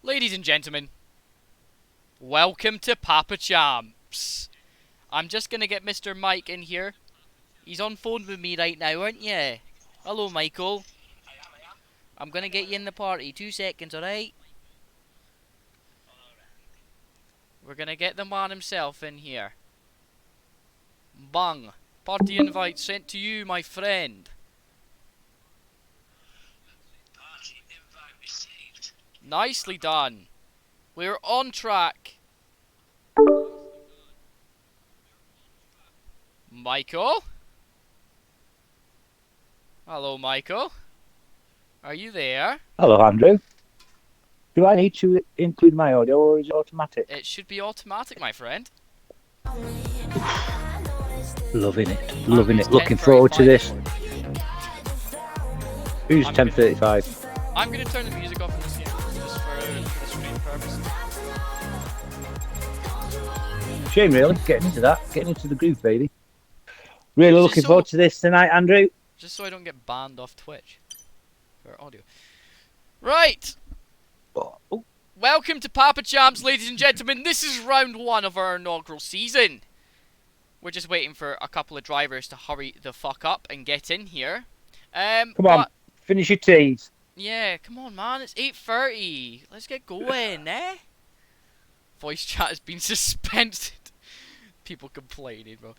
Ladies and gentlemen, welcome to Papa Champs. I'm just gonna get Mr. Mike in here. He's on phone with me right now, aren't you? Hello, Michael. I'm gonna get you in the party. 2 seconds, alright? We're gonna get the man himself in here. Bang. Party invite sent to you, my friend. Party invite received. Nicely done. We're on track. Michael? Hello, Michael. Are you there? Hello, Andrew. Do I need to include my audio or is it automatic? It should be automatic, my friend. Loving it. I'm Loving who's it. Looking forward to 10:35 this. for? Who's I'm 10:35? I'm gonna turn the music off in this game just for the stream purposes. Shame, really. Getting into that. Getting into the groove, baby. Really Just looking so- forward to this tonight, Andrew. Just so I don't get banned off Twitch for audio. Right. Oh, Welcome to Papa Champs, ladies and gentlemen. This is round 1 of our inaugural season. We're just waiting for a couple of drivers to hurry the fuck up and get in here. come on. Finish your teas. Yeah, come on, man. It's 8:30. Let's get going, eh? Voice chat has been suspended. People complaining, bro.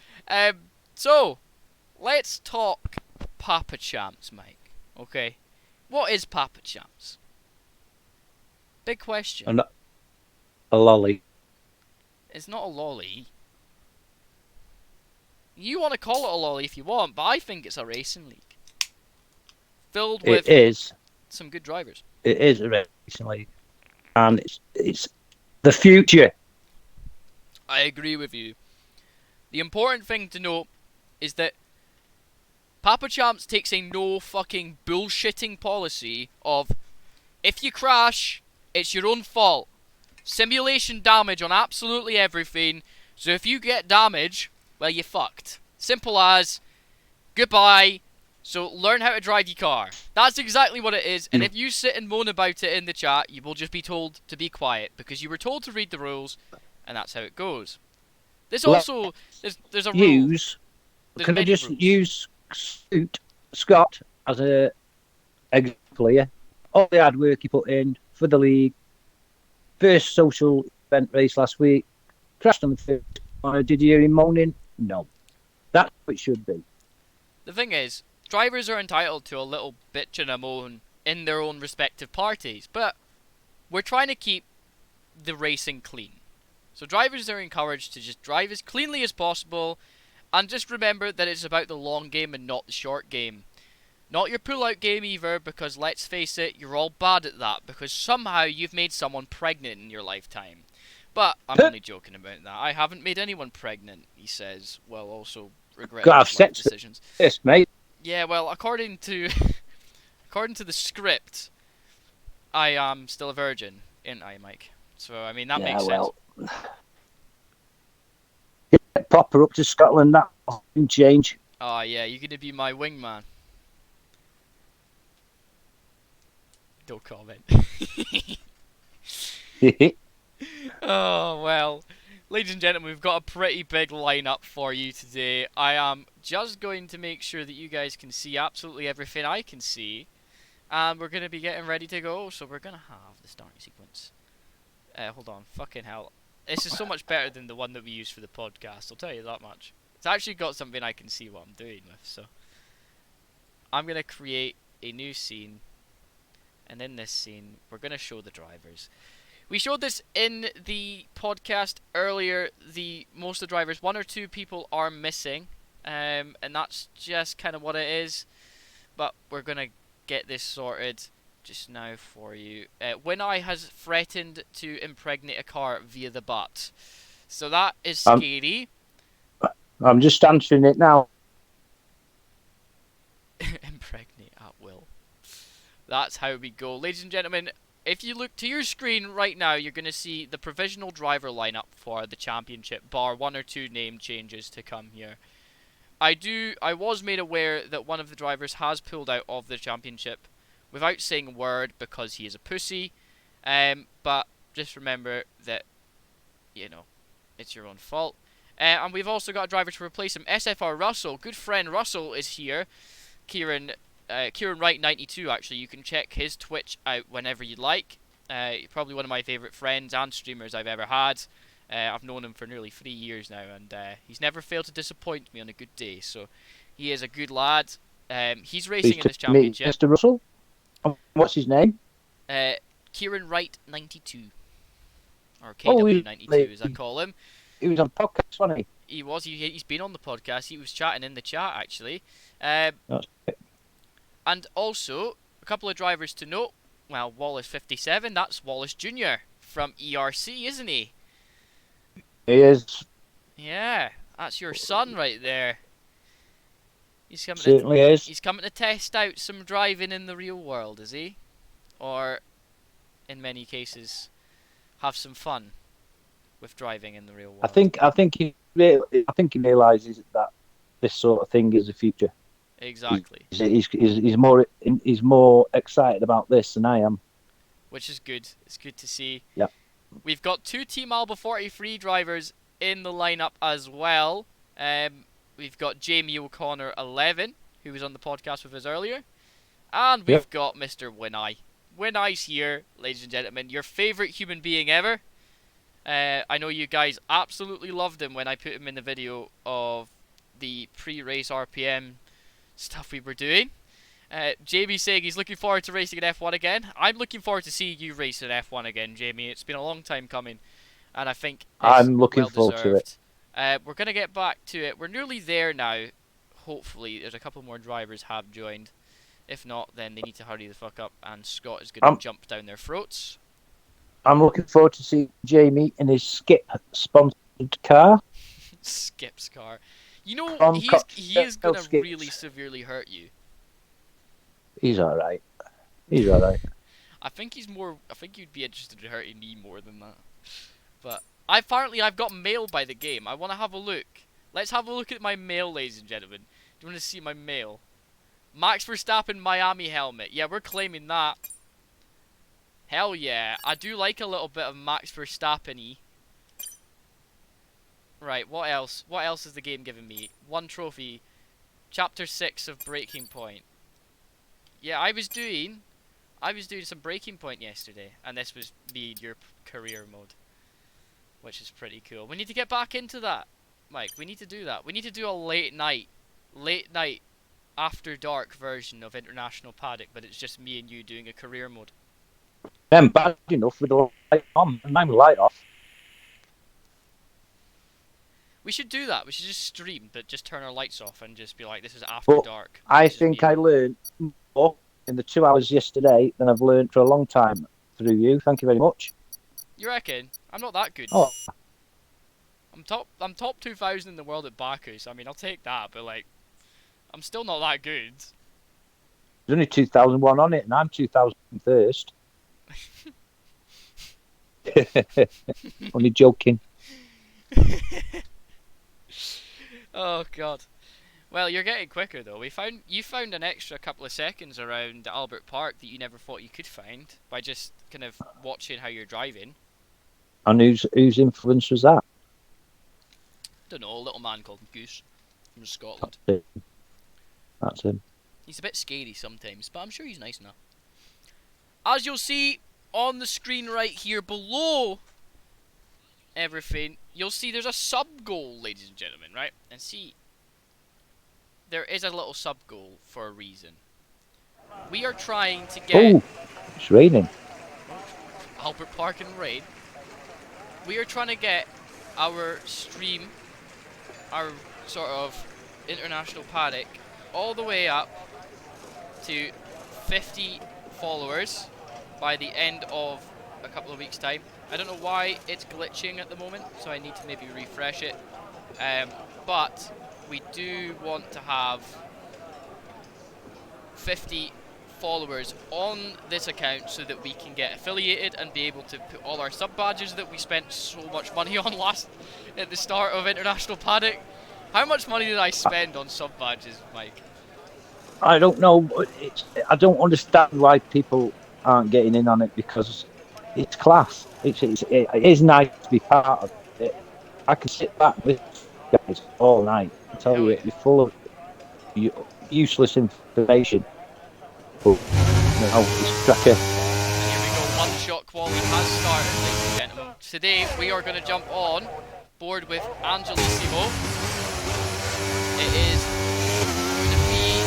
So, let's talk Papa Champs, Mike. Okay. What is Papa Champs? Big question. A lolly. It's not a lolly. You want to call it a lolly if you want, but I think it's a racing league. Filled with It is. some good drivers. It is a racing league. And it's the future. I agree with you. The important thing to note is that Papa Champs takes a no fucking bullshitting policy of if you crash, it's your own fault. Simulation damage on absolutely everything. So if you get damage, well, you fucked. Simple as goodbye. So learn how to drive your car. That's exactly what it is. And if you sit and moan about it in the chat, you will just be told to be quiet because you were told to read the rules, and that's how it goes. There's also there's a rule. Use. There's Can I many just rules. use Scott as a example here? All the hard work he put in for the league. First social event race last week. Crashed on the first corner. Did you hear him moaning? No. That's what it should be. The thing is, drivers are entitled to a little bitch and a moan in their own respective parties, but we're trying to keep the racing clean. So drivers are encouraged to just drive as cleanly as possible, and just remember that it's about the long game and not the short game. Not your pull-out game either, because let's face it, you're all bad at that, because somehow you've made someone pregnant in your lifetime. But I'm only joking about that. I haven't made anyone pregnant, he says, while also regretting Gotta have his life sex decisions. Yes, mate. Yeah, well, according to according to the script, I am still a virgin, ain't I, Mike? So I mean that makes sense. Get Popper up to Scotland, that will change. Oh yeah, you're gonna be my wingman. Don't comment. Oh well, ladies and gentlemen, we've got a pretty big lineup for you today. I am just going to make sure that you guys can see absolutely everything I can see, and we're gonna be getting ready to go. So we're gonna have the starting sequence. Hold on, fucking hell. This is so much better than the one that we used for the podcast, I'll tell you that much. It's actually got something I can see what I'm doing with, so. I'm going to create a new scene, and in this scene, we're going to show the drivers. We showed this in the podcast earlier, most of the drivers, 1 or 2 people are missing, and that's just kind of what it is, but we're going to get this sorted just now for you. Winai has threatened to impregnate a car via the butt. So that is scary. I'm just answering it now. Impregnate at will. That's how we go. Ladies and gentlemen, if you look to your screen right now, you're going to see the provisional driver lineup for the championship, bar 1 or 2 name changes to come here. I was made aware that one of the drivers has pulled out of the championship without saying a word because he is a pussy, But just remember that, it's your own fault. And we've also got a driver to replace him. SFR Russell, good friend Russell is here. Kieran Wright 92 actually. You can check his Twitch out whenever you'd like. Probably one of my favourite friends and streamers I've ever had. I've known him for nearly 3 years now, and he's never failed to disappoint me on a good day. So he is a good lad. He's racing in this championship. Mr. Russell. What's his name? Kieran Wright 92, or Oh, KW92 as I call him. He was on podcast, wasn't he? He was. He's been on the podcast. He was chatting in the chat actually. And also a couple of drivers to note. Well, Wallace 57. That's Wallace Jr. from ERC, isn't he? He is. Yeah, that's your son right there. He's coming. Certainly is. He's coming to test out some driving in the real world, is he? Or, in many cases, have some fun with driving in the real world. I think he realizes that this sort of thing is the future. Exactly. He's more excited about this than I am. Which is good. It's good to see. Yeah. We've got 2 Team Alba 43 drivers in the lineup as well. We've got Jamie O'Connor 11, who was on the podcast with us earlier, and we've got Mr. Wineye. Wineye's here, ladies and gentlemen. Your favourite human being ever. I know you guys absolutely loved him when I put him in the video of the pre-race RPM stuff we were doing. Jamie's saying he's looking forward to racing in F1 again. I'm looking forward to seeing you race in F1 again, Jamie. It's been a long time coming, and I think I'm looking forward to it. We're going to get back to it. We're nearly there now. Hopefully, there's a couple more drivers have joined. If not, then they need to hurry the fuck up, and Scott is going to jump down their throats. I'm looking forward to seeing Jamie in his Skip-sponsored car. Skip's car. You know, he is going to really severely hurt you. He's alright. I think you'd be interested in hurting me more than that. But I've got mail by the game. I want to have a look. Let's have a look at my mail, ladies and gentlemen. Do you want to see my mail? Max Verstappen Miami helmet. Yeah, we're claiming that. Hell yeah. I do like a little bit of Max Verstappen-y. Right, what else? What else is the game giving me? 1 trophy. Chapter 6 of Breaking Point. Yeah, I was doing some Breaking Point yesterday, and this was me in your career mode, which is pretty cool. We need to get back into that, Mike. We need to do that. We need to do a late night after dark version of International Paddock, but it's just me and you doing a career mode. Then bad enough with the light on and I'm light off. We should do that. We should just stream, but just turn our lights off and just be like, this is after dark. I think I learned more in the 2 hours yesterday than I've learned for a long time through you. Thank you very much. You reckon? I'm not that good. Oh. I'm top 2,000 in the world at Baku, so I mean, I'll take that, but like, I'm still not that good. There's only 2001 on it, and I'm 2001st. Only joking. Oh god. Well, you're getting quicker though. You found an extra couple of seconds around Albert Park that you never thought you could find by just kind of watching how you're driving. And whose influence was that? Don't know, a little man called Goose from Scotland. That's him. He's a bit scary sometimes, but I'm sure he's nice enough. As you'll see on the screen right here below everything, you'll see there's a sub goal, ladies and gentlemen, right? And see, there is a little sub goal for a reason. We are trying to get... Oh, it's raining. Albert Park and rain. We are trying to get our stream, our sort of international paddock, all the way up to 50 followers by the end of a couple of weeks' time. I don't know why it's glitching at the moment, so I need to maybe refresh it. But we do want to have 50 followers on this account so that we can get affiliated and be able to put all our sub badges that we spent so much money on at the start of International Paddock. How much money did I spend on sub badges, Mike? I don't know. I don't understand why people aren't getting in on it, because it's class. It is nice to be part of it. I can sit back with guys all night and tell Hell you yeah. you're full of useless information, but no, it's cracker. And here we go, one shot quali has started, ladies and gentlemen. Today we are going to jump on board with Angelissimo. It is going to be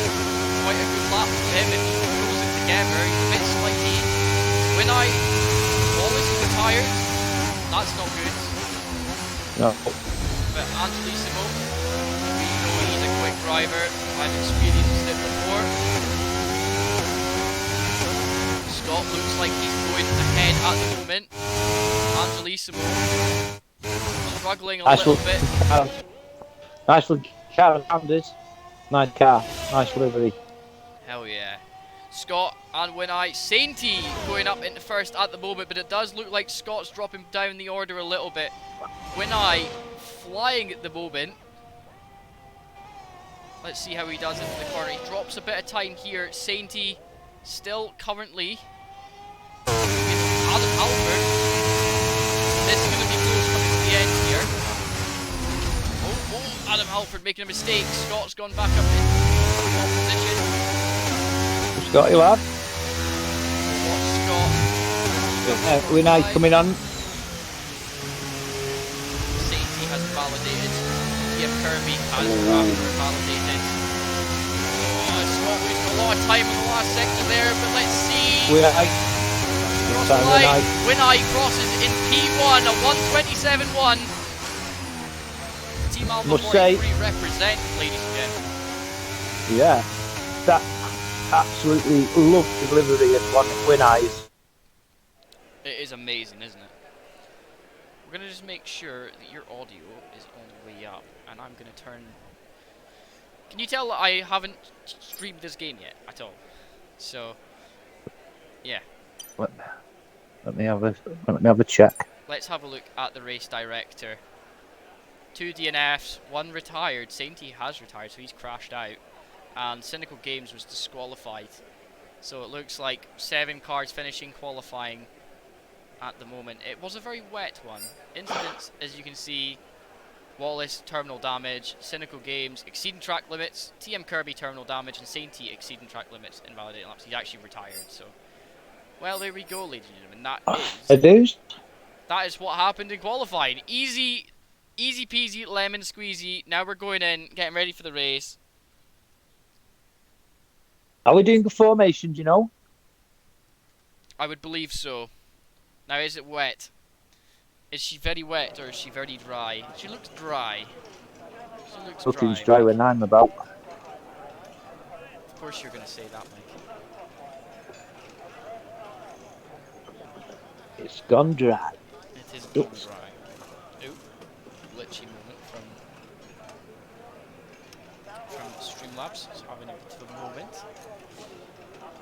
quite a good lap for him if he pulls it together. He's a bit slightly. When I Wallace is retired, that's not good. No, But Angelissimo, we know he's a quick driver. I've experienced it before. Scott looks like he's going ahead at the moment. Angelissimo struggling a little bit. Nice little car and Anders. Nice car, nice livery. Hell yeah. Scott and Winai. Sainty going up into first at the moment, but it does look like Scott's dropping down the order a little bit. Winai flying at the moment. Let's see how he does into the corner. He drops a bit of time here. Sainty still currently with Adam Halford. This is going to be close coming to the end here. Oh, Adam Halford making a mistake. Scott's gone back up in position. Scotty lad. Watch Scott. We're now coming on. Safety has validated. TM Kirby has validated. Oh, Scott wasted a lot of time in the last sector there, but let's see. Cross the line. Winai crosses in P1, a 127.1. Team Alpha 43 represent, ladies and gentlemen. Yeah, that absolutely love the delivery of Winai's. It is amazing, isn't it? We're going to just make sure that your audio is all the way up, and I'm going to turn... Can you tell that I haven't streamed this game yet at all? So, yeah. Let me have a check. Let's have a look at the race director. 2 DNFs, 1 retired. Sainty has retired, so he's crashed out. And Cynical Games was disqualified. So it looks like 7 cars finishing qualifying at the moment. It was a very wet one. Incidents, as you can see, Wallace, terminal damage, Cynical Games, exceeding track limits, TM Kirby, terminal damage, and Sainty, exceeding track limits, invalidating laps. He's actually retired, so... Well, there we go, ladies and gentlemen. That is what happened in qualifying. Easy peasy, lemon squeezy. Now we're going in, getting ready for the race. Are we doing the formation, do you know? I would believe so. Now, is it wet? Is she very wet or is she very dry? She looks dry. She looks Nothing's dry when I'm about. Of course you're going to say that, Mike. It's gone dry. It is gone dry. Oh, glitchy moment from Streamlabs. It's having a bit of a moment.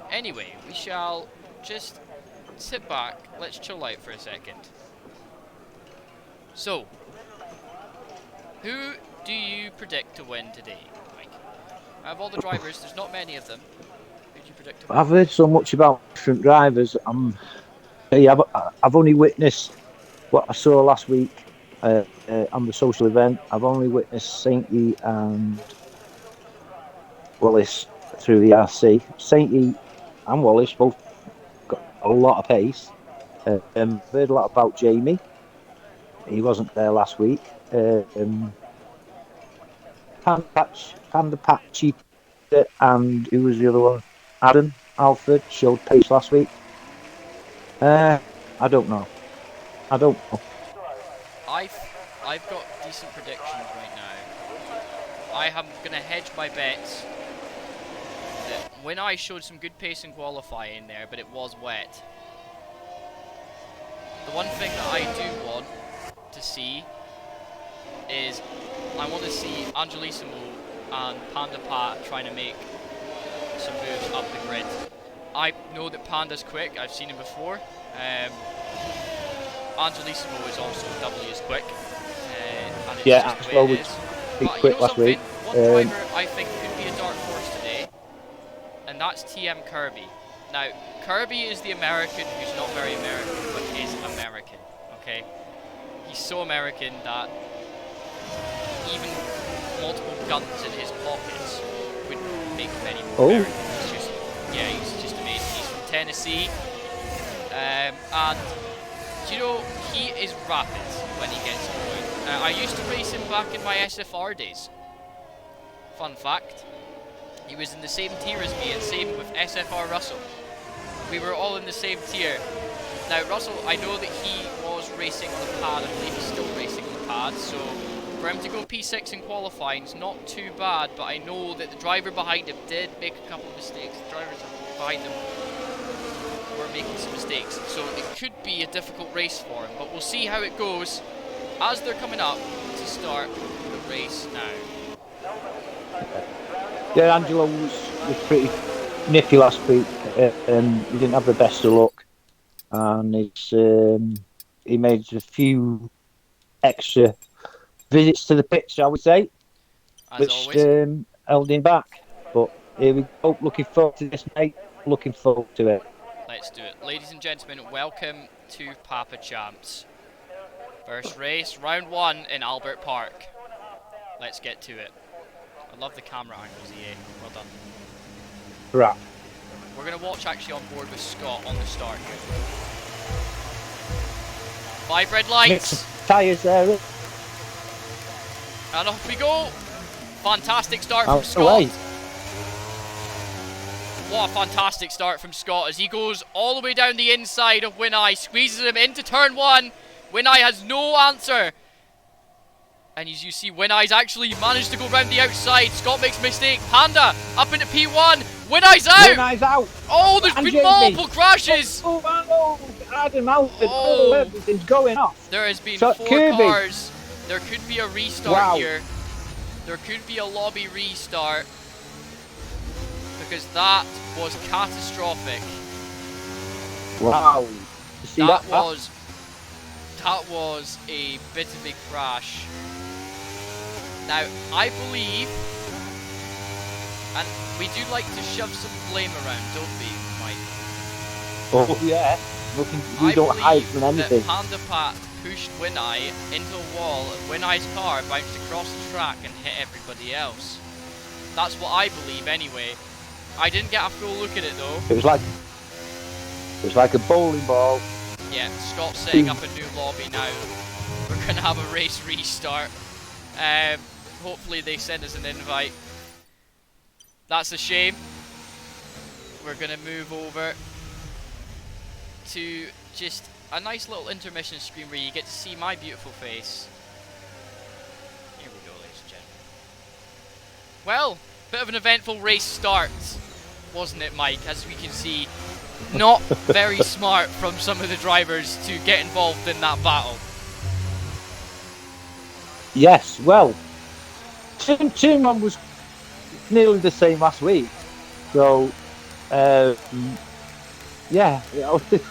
Anyway, we shall just sit back. Let's chill out for a second. So, who do you predict to win today, Mike? Out of all the drivers, there's not many of them. Who do you predict to win? I've heard so much about different drivers. I've only witnessed what I saw last week on the social event. I've only witnessed Sainty and Wallace through the RC. Sainty and Wallace both got a lot of pace. Heard a lot about Jamie. He wasn't there last week. Panda Patchy and who was the other one? Adam Alford showed pace last week. I don't know. I've got decent predictions right now. I am going to hedge my bets that when I showed some good pace in qualifying there, but it was wet. The one thing that I do want to see is I want to see Angelissimo and Panda Pat trying to make some moves up the grid. I know that Panda's quick, I've seen him before. Angelissimo is also doubly as quick. And it's yeah, just the way it is. But quick last week. One driver I think could be a dark horse today, and that's TM Kirby. Now, Kirby is the American who's not very American, but is American. Okay, he's so American that even multiple guns in his pockets would make him any more Oh. American. He's just amazing. He's from Tennessee, and do you know, he is rapid when he gets going. I used to race him back in my SFR days. Fun fact, he was in the same tier as me, and same with SFR Russell. We were all in the same tier. Now Russell, I know that he was racing on the pad, I believe he's still racing on the pad, so for him to go P6 in qualifying is not too bad, but I know that the driver behind him did make a couple of mistakes. The drivers behind him were making some mistakes, so it could be a difficult race for him, but we'll see how it goes as they're coming up to start the race now. Yeah, Angelo was pretty nippy last week. He didn't have the best of luck, and he made a few extra visits to the pitch, I would say, As which always. held him back. But here we go. Looking forward to this, mate. Looking forward to it. Let's do it. Ladies and gentlemen, welcome to Papa Champs. First race, round 1 in Albert Park. Let's get to it. I love the camera angles, EA. Well done. Right. We're going to watch actually on board with Scott on the start here. 5 red lights. Tyres there. And off we go. Fantastic start from Out the Scott. way. What a fantastic start from Scott as he goes all the way down the inside of Wineye, squeezes him into turn 1. Wineye has no answer. And as you see, Wineye's actually managed to go round the outside. Scott makes a mistake. Panda up into P1. Wineye's out! Wineye's out. Oh, there's And been Jamie. multiple crashes! Oh, Adam Alford. Oh. Everything's going off. There has been So, 4 Kirby. cars. There could be a restart Wow. here. There could be a lobby restart. Because that was catastrophic. Wow. You see That that? was a bit of a crash. Now, I believe, and we do like to shove some blame around, don't we, Mike? Oh, yeah. You I don't hide believe from that anything. Panda Pat pushed Wineye into a wall and Wineye's car bounced across the track and hit everybody else. That's what I believe anyway. I didn't get a full look at it though. It was like a bowling ball. Yeah, Scott's setting up a new lobby now. We're going to have a race restart. Hopefully they send us an invite. That's a shame. We're going to move over to just a nice little intermission screen where you get to see my beautiful face. Here we go, ladies and gentlemen. Well, bit of an eventful race start, wasn't it, Mike? As we can see, not very smart from some of the drivers to get involved in that battle. Yes, well, Turn 1 was nearly the same last week. So, yeah, it's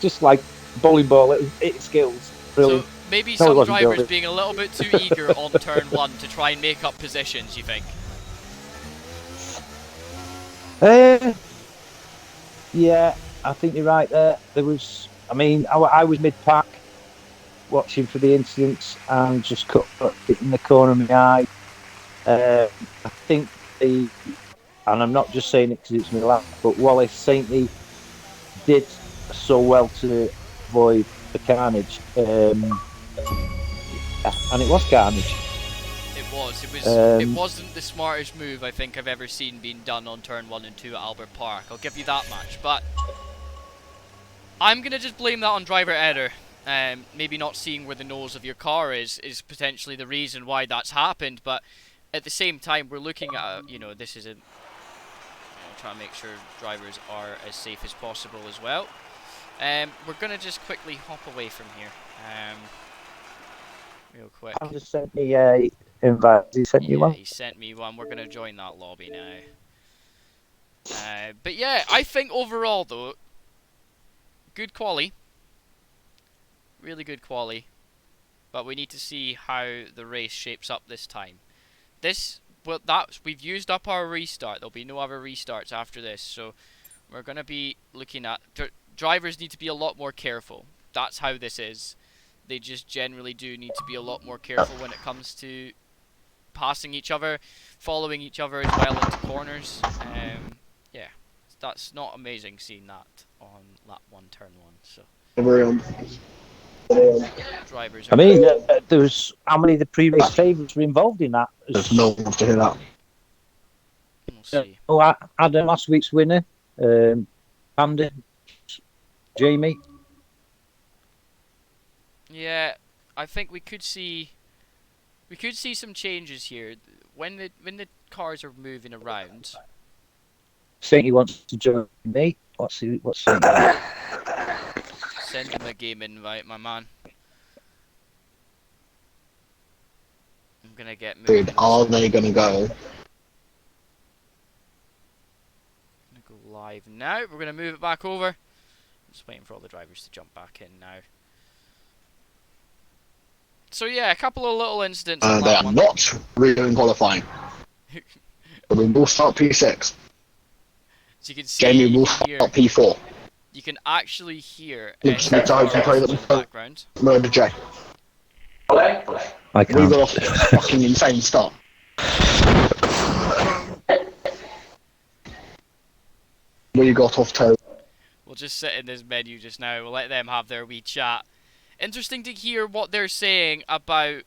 just like bowling ball. It skills. Really. So maybe No, it some wasn't drivers built. being a little bit too eager on turn 1 to try and make up positions, you think? Yeah, I think you're right there. I was mid-pack watching for the incidents and just cut it in the corner of my eye. I think and I'm not just saying it because it's my laugh, but Wallace Saintly did so well to avoid the carnage. And it was carnage. It wasn't the smartest move I think I've ever seen being done on turn 1 and 2 at Albert Park. I'll give you that much, but I'm gonna just blame that on driver error. Maybe not seeing where the nose of your car is potentially the reason why that's happened, but at the same time we're looking at this is trying to make sure drivers are as safe as possible as well. We're gonna just quickly hop away from here. Real quick. I just sent me a invite. He sent you one. He sent me one. We're gonna join that lobby now. But yeah, I think overall though, good quali, really good quali. But we need to see how the race shapes up this time. We've used up our restart. There'll be no other restarts after this, so we're gonna be looking at drivers need to be a lot more careful. That's how this is. They just generally do need to be a lot more careful when it comes to passing each other, following each other as well into corners. Yeah, that's not amazing seeing that on lap 1, turn 1. So drivers I are mean, careful. there was how many of the pre-race favourites were involved in that? There's no one to hear that. We'll see. Oh, Adam, last week's winner, Panda, Jamie. Yeah, I think we could see some changes here when the cars are moving around. Saying he wants to join me. What's Saint? Send him a game invite, my man. I'm gonna get moving. Dude, are they gonna go? Gonna go live now. We're gonna move it back over. Just waiting for all the drivers to jump back in now. So yeah, a couple of little incidents. On They lap are one. not redoing qualifying. We will start P6. So you can see, Jamie you will can hear, start P4. you can actually hear Looks SC like I can play in them the background. Murder J. I We can't. got off to a fucking insane start. We got off to. We'll just sit in this menu just now. We'll let them have their wee chat. Interesting to hear what they're saying about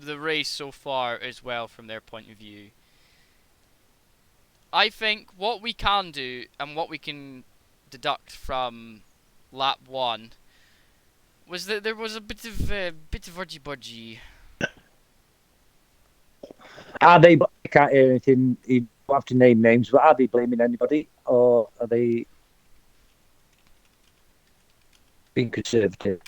the race so far as well from their point of view. I think what we can do and what we can deduct from lap 1 was that there was a bit of budgie. Are they? I can't hear anything. You don't have to name names, but are they blaming anybody, or are they being conservative?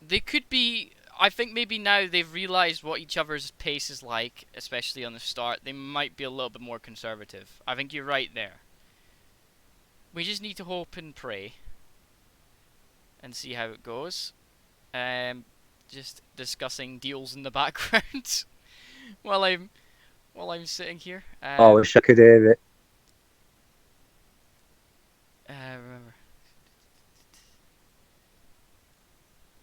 They could be. I think maybe now they've realised what each other's pace is like, especially on the start. They might be a little bit more conservative. I think you're right there. We just need to hope and pray and see how it goes. Just discussing deals in the background while I'm sitting here. I wish I could hear it. Remember.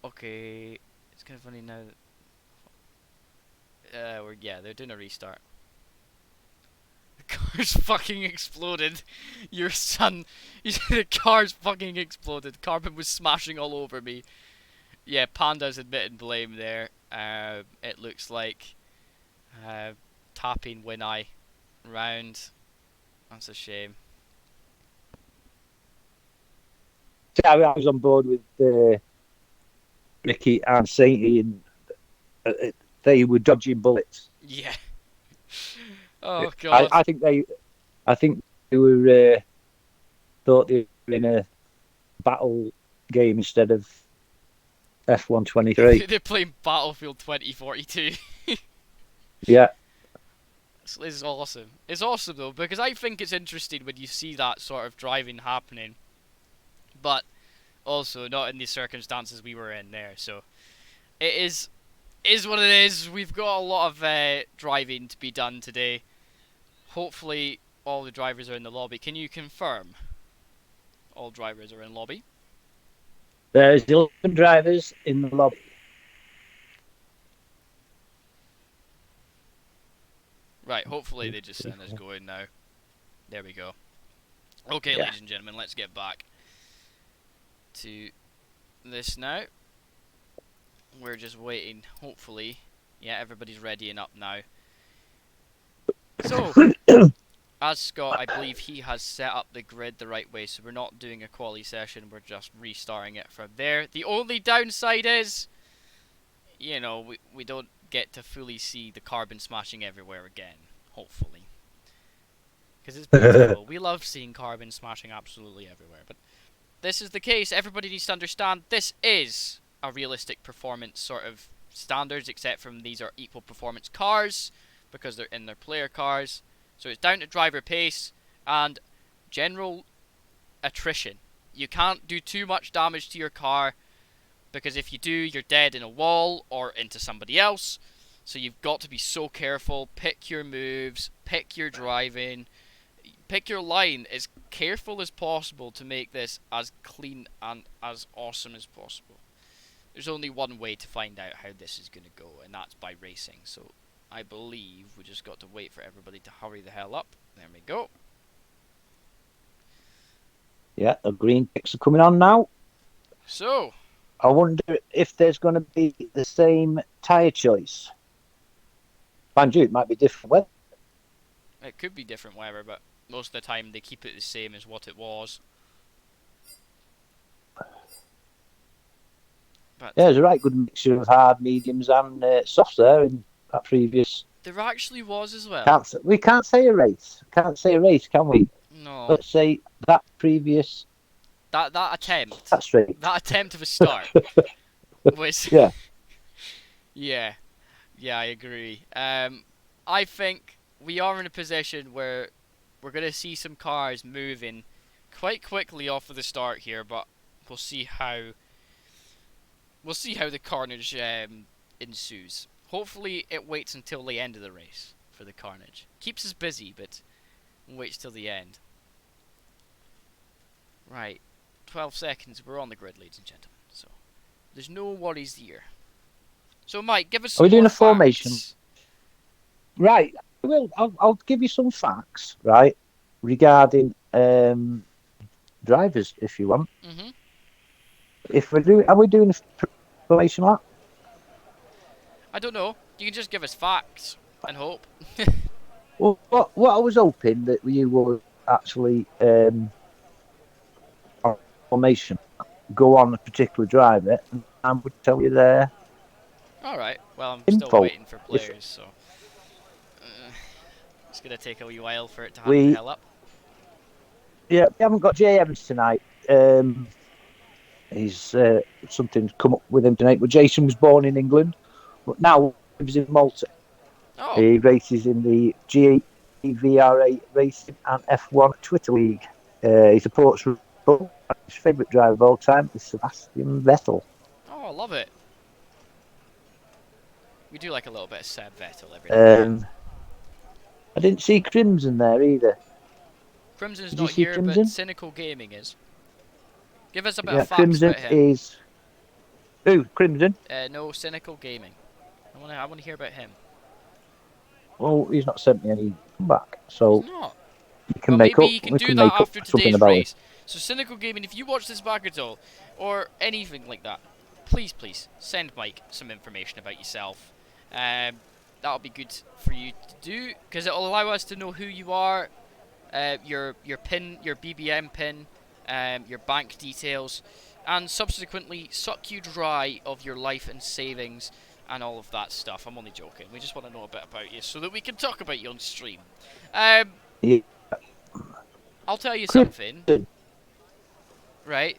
Okay, it's kind of funny now that they're doing a restart. The car's fucking exploded. Your son, the car's fucking exploded. Carbon was smashing all over me. Yeah, Panda's admitting blame there. It looks like tapping Winai round. That's a shame. I was on board with Ricky and Sainty, and they were dodging bullets. Yeah. Oh god. I think they were thought they were in a battle game instead of F123. They're playing Battlefield 2042. Yeah. It's awesome. It's awesome though, because I think it's interesting when you see that sort of driving happening. But also not in the circumstances we were in there. So it is what it is. We've got a lot of driving to be done today. Hopefully all the drivers are in the lobby. Can you confirm all drivers are in lobby? There's 11 drivers in the lobby. Right, hopefully they just send us going now. There we go. Okay, Yeah. ladies and gentlemen, let's get back to this now. We're just waiting, hopefully. Yeah, everybody's readying up now. So, as Scott, I believe he has set up the grid the right way, so we're not doing a quali session, we're just restarting it from there. The only downside is, you know, we don't get to fully see the carbon smashing everywhere again, hopefully. Because it's beautiful. We love seeing carbon smashing absolutely everywhere, but this is the case. Everybody needs to understand this is a realistic performance sort of standards, except from these are equal performance cars, because they're in their player cars. So it's down to driver pace and general attrition. You can't do too much damage to your car, because if you do, you're dead in a wall or into somebody else. So you've got to be so careful. Pick your moves, pick your driving, pick your line as careful as possible to make this as clean and as awesome as possible. There's only one way to find out how this is going to go, and that's by racing. So I believe we just got to wait for everybody to hurry the hell up. There we go. Yeah, the green ticks are coming on now. So, I wonder if there's going to be the same tyre choice. Mind you, it might be different weather. it could be different weather, but most of the time they keep it the same as what it was. But Yeah, there's a right good mixture of hard, mediums, and softs there in that previous. there actually was as well. We can't say a race. Can't say a race, can we? No, Let's say that previous. that attempt, That's straight. that attempt of a start was. Yeah. Yeah, I agree. I think we are in a position where we're gonna see some cars moving quite quickly off of the start here, but we'll see how the carnage ensues. Hopefully, it waits until the end of the race for the carnage. Keeps us busy, but waits till the end. Right, 12 seconds. We're on the grid, ladies and gentlemen. So there's no worries here. So, Mike, give us some Are we doing more a formation? facts. Right. I'll give you some facts, right, regarding drivers, if you want. Mhm. Are we doing a formation lap? I don't know. You can just give us facts and hope. Well, what I was hoping that you would actually formation go on a particular driver, and I would tell you there. Alright, well, I'm Info. still waiting for players, so. It's gonna take a wee while for it to hurry the hell up. Yeah, we haven't got Jay Evans tonight. He's something's come up with him tonight. But Jason was born in England, but now lives in Malta. Oh, He races in the GVRA Racing and F1 Twitter League. He supports Red Bull. His favourite driver of all time is Sebastian Vettel. oh, I love it. We do like a little bit of Seb Vettel every now and then. I didn't see Crimson there either. Crimson's Did you not see here, Crimson? but Cynical Gaming is. Give us a bit Yeah, of facts Crimson about him. is. Who? Crimson? No, Cynical Gaming. I wanna hear about him. Well, he's not sent me any back, so He's not. you can Well, make maybe up. you can We do can that make up after something today's about it. race. So, Cynical Gaming, if you watch this back at all, or anything like that, please send Mike some information about yourself. That'll be good for you to do, because it'll allow us to know who you are, your pin, your BBM pin, your bank details, and subsequently suck you dry of your life and savings and all of that stuff. I'm only joking. We just want to know a bit about you so that we can talk about you on stream. Yeah. I'll tell you Crimson. something. Right?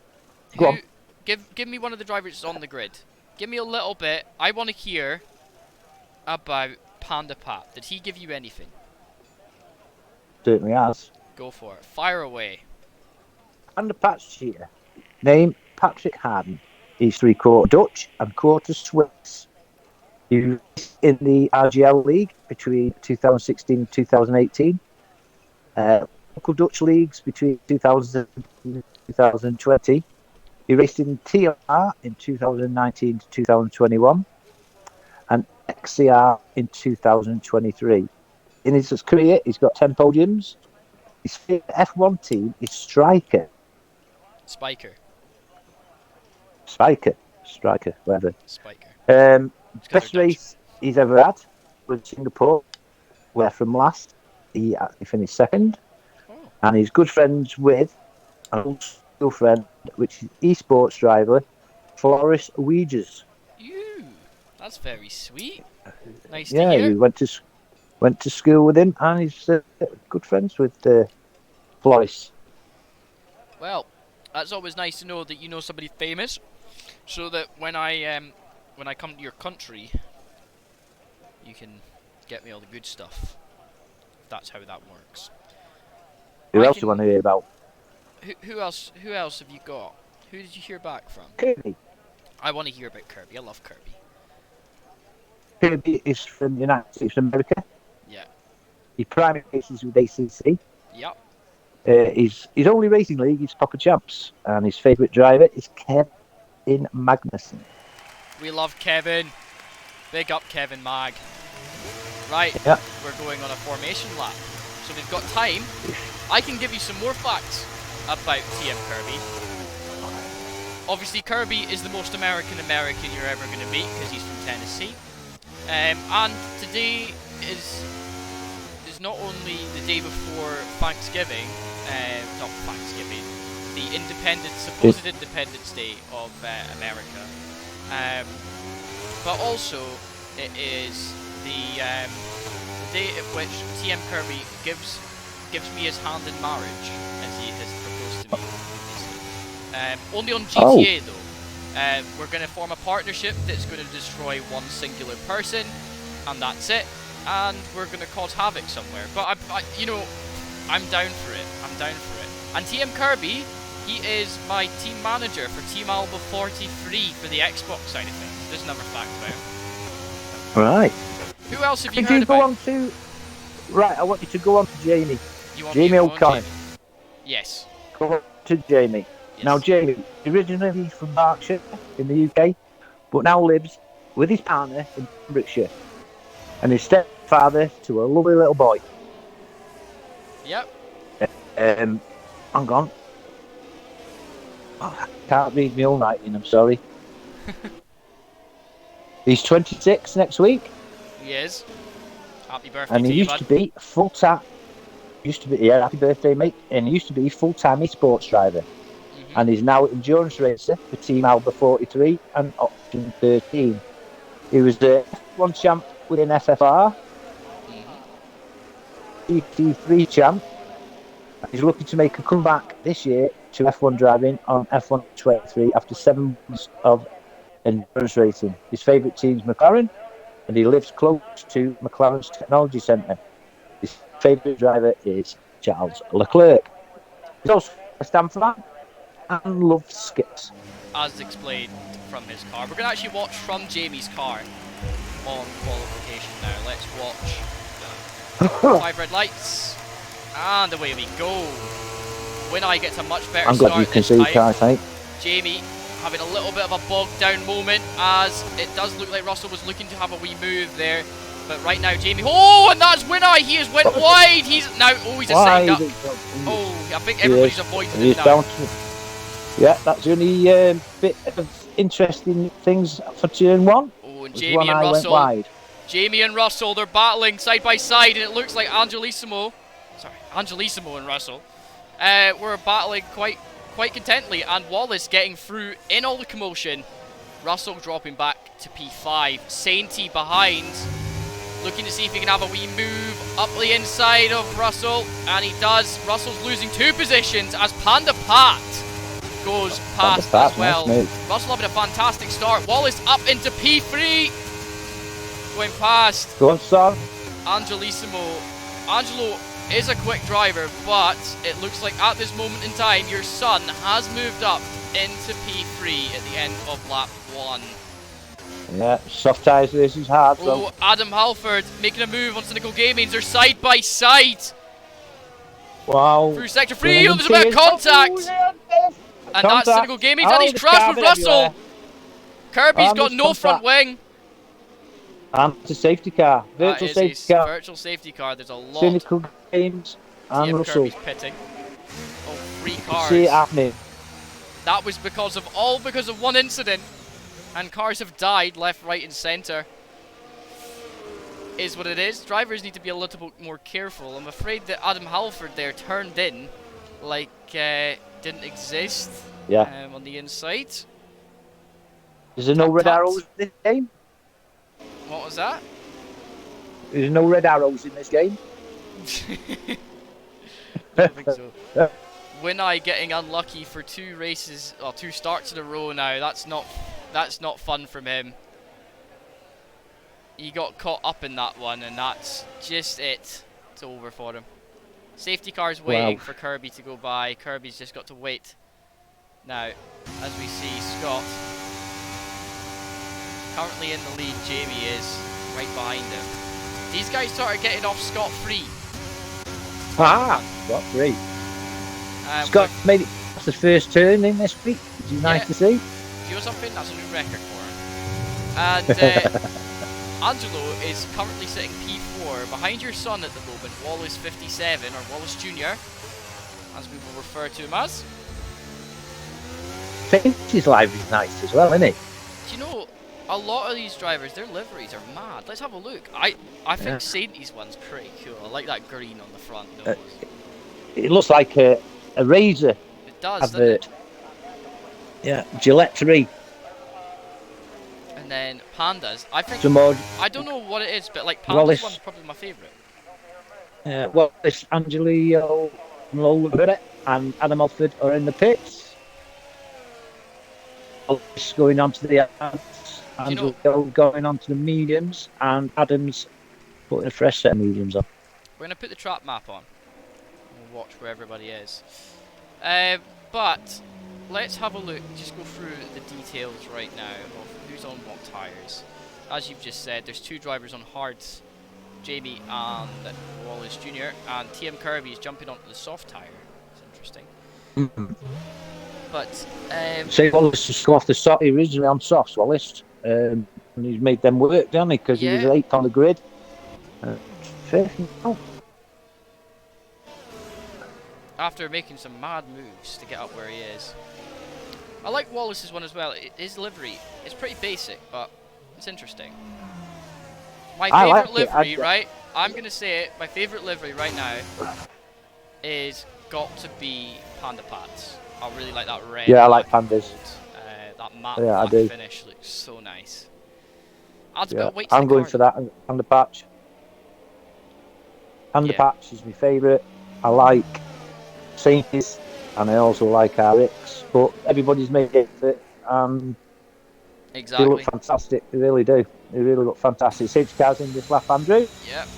Go on. Give me one of the drivers on the grid. Give me a little bit. I want to hear about Panda Pat. Did he give you anything? Certainly has. Go for it. Fire away. And the patch here. Name Patrick Harden. He's 3/4 Dutch and quarter Swiss. He raced in the RGL League between 2016 and 2018. Local Dutch leagues between 2000 and 2020. He raced in TR in 2019 to 2021 and XCR in 2023. In his career, he's got 10 podiums. His favourite F1 team is Striker, whatever. Spiker. Best race he's ever had was Singapore, where from last he actually finished second. Oh. And he's good friends with an old school friend, which is esports driver Floris Ouijas. Ew, that's very sweet. Nice to Yeah, hear. he went to school with him, and he's good friends with Floris. Well, that's always nice to know that you know somebody famous, so that when I come to your country, you can get me all the good stuff. That's how that works. Who else do you want to hear about? Who else have you got? Who did you hear back from? Kirby. I want to hear about Kirby. I love Kirby. Kirby is from the United States of America. Yeah. He primarily races with ACC. Yep. His only racing league is Proper Champs, and his favourite driver is Kevin Magnussen. We love Kevin. Big up Kevin Mag. Right, Yeah. we're going on a formation lap. So we've got time. I can give you some more facts about TM Kirby. Obviously, Kirby is the most American you're ever going to meet because he's from Tennessee. And today is not only the day before Thanksgiving, not Thanksgiving, the supposed Independence Day of America, but also it is the day at which TM Kirby gives me his hand in marriage, as he has proposed to me previously. Only on GTA though. We're going to form a partnership that's going to destroy one singular person, and that's it. And we're going to cause havoc somewhere. But I'm down for it. And TM Kirby, he is my team manager for Team Alba 43 for the Xbox side of things. There's another fact about him. Right. Who else have you Could heard you go about? on to... Right, I want you to go on to Jamie. You want Jamie me to go on, O'Connor. Jamie? Yes. Go on to Jamie. Yes. Now, Jamie, originally from Berkshire in the UK, but now lives with his partner in Pembrokeshire, and his stepfather to a lovely little boy. Yep. Hang on. Oh, I can't read me all night, I'm sorry. He's 26 next week, He is. Happy birthday and to he you, used bud. to be full-time. Yeah, happy birthday, mate. And he used to be full-time sports driver, and he's now endurance racer for Team Alba 43 and Option 13. He was the F1 champ within FFR, GT3 champ. He's looking to make a comeback this year to F1 driving on F1 23 after 7 months of endurance racing. His favourite team is McLaren, and he lives close to McLaren's Technology Centre. His favourite driver is Charles Leclerc. He's also a Stanford fan and loves skips. As explained from his car. We're going to actually watch from Jamie's car on qualification now. Let's watch 5 red lights. And away we go. When I get a much better I'm start glad you can this see time. cars, mate. Jamie having a little bit of a bogged down moment, as it does look like Russell was looking to have a wee move there. But right now Jamie, and that's Winai, he has went wide, he's now, he's a second up. I think everybody's avoiding him now. Yeah, that's the only bit of interesting things for turn 1. Oh, and Jamie and Russell. Jamie and Russell, they're battling side by side, and it looks like Angelissimo and Russell were battling quite contently, and Wallace getting through in all the commotion. Russell dropping back to P5. Sainty behind, looking to see if he can have a wee move up the inside of Russell, and he does. Russell's losing 2 positions as Panda Pat goes past as well. Russell having a fantastic start. Wallace up into P3, going past. Go on, son. Angelo is a quick driver, but it looks like at this moment in time, your son has moved up into P3 at the end of lap 1. Yeah, soft tyres races hard. Oh, Adam Halford making a move on Cynical Gaming. They're side by side. Wow. Through sector 3, there's a bit of contact. And that's Cynical Gaming, and he's crashed with Russell. Kirby's got no front wing. And it's a safety car. Virtual safety car. Virtual safety car. There's a lot. Cynical Games and Russell. Kirby's pitting. Oh, 3 cars. See it happening. That was because of one incident. And cars have died left, right and centre. Is what it is. Drivers need to be a little bit more careful. I'm afraid that Adam Halford there turned in like didn't exist. Yeah. On the inside. Is there no red arrows in this game? What was that? There's no red arrows in this game. I don't think so. Winai getting unlucky for 2 races, or 2 starts in a row now. That's not fun from him. He got caught up in that one, and that's just it. It's over for him. Safety car's waiting for Kirby to go by. Kirby's just got to wait. Now, as we see, Scott currently in the lead. Jamie is right behind him. These guys started getting off scot-free. Ah, scot-free. Scott made it past the first turn in this week, which is nice to see. Do you know something? That's a new record for him. And Angelo is currently sitting P4 behind your son at the moment, Wallace 57, or Wallace Jr., as we will refer to him as. His live is nice as well, isn't it? Do you know, a lot of these drivers, their liveries are mad. Let's have a look. I think Saintie's one's pretty cool. I like that green on the front nose. It looks like a razor It does, advert. doesn't it? Yeah, Gillette 3. And then Pandas, I think, Some more. I don't know what it is, but like Pandas Wallace. one's probably my favourite. Wallace, Angelio, Lola, and Adam Alford are in the pits. Wallace going on to the ads, Angelio going on to the mediums, and Adams putting a fresh set of mediums on. We're going to put the trap map on. We'll watch where everybody is. But let's have a look, just go through the details right now of who's on what tyres. As you've just said, there's two drivers on hards, Jamie and Wallace Jr., and TM Kirby is jumping onto the soft tyre. It's interesting. But say Wallace just come off the soft. He originally on softs, Wallace, and he's made them work, didn't he? Because he was 8th on the grid. After making some mad moves to get up where he is. I like Wallace's one as well. His livery is pretty basic, but it's interesting. My favourite livery, right? I'm going to say it. My favourite livery right now is got to be Panda Pat's. I really like that red. Yeah, I like Pandas. That matte I black do. finish looks so nice. Adds a bit Yeah, of weight to I'm the going car. for that. Panda Patch. Panda Patch is my favourite. I like Sainties, and I also like RX. But everybody's made it fit. Exactly. They look fantastic. They really do. They really look fantastic. Safety cars in this lap, Andrew. Yep.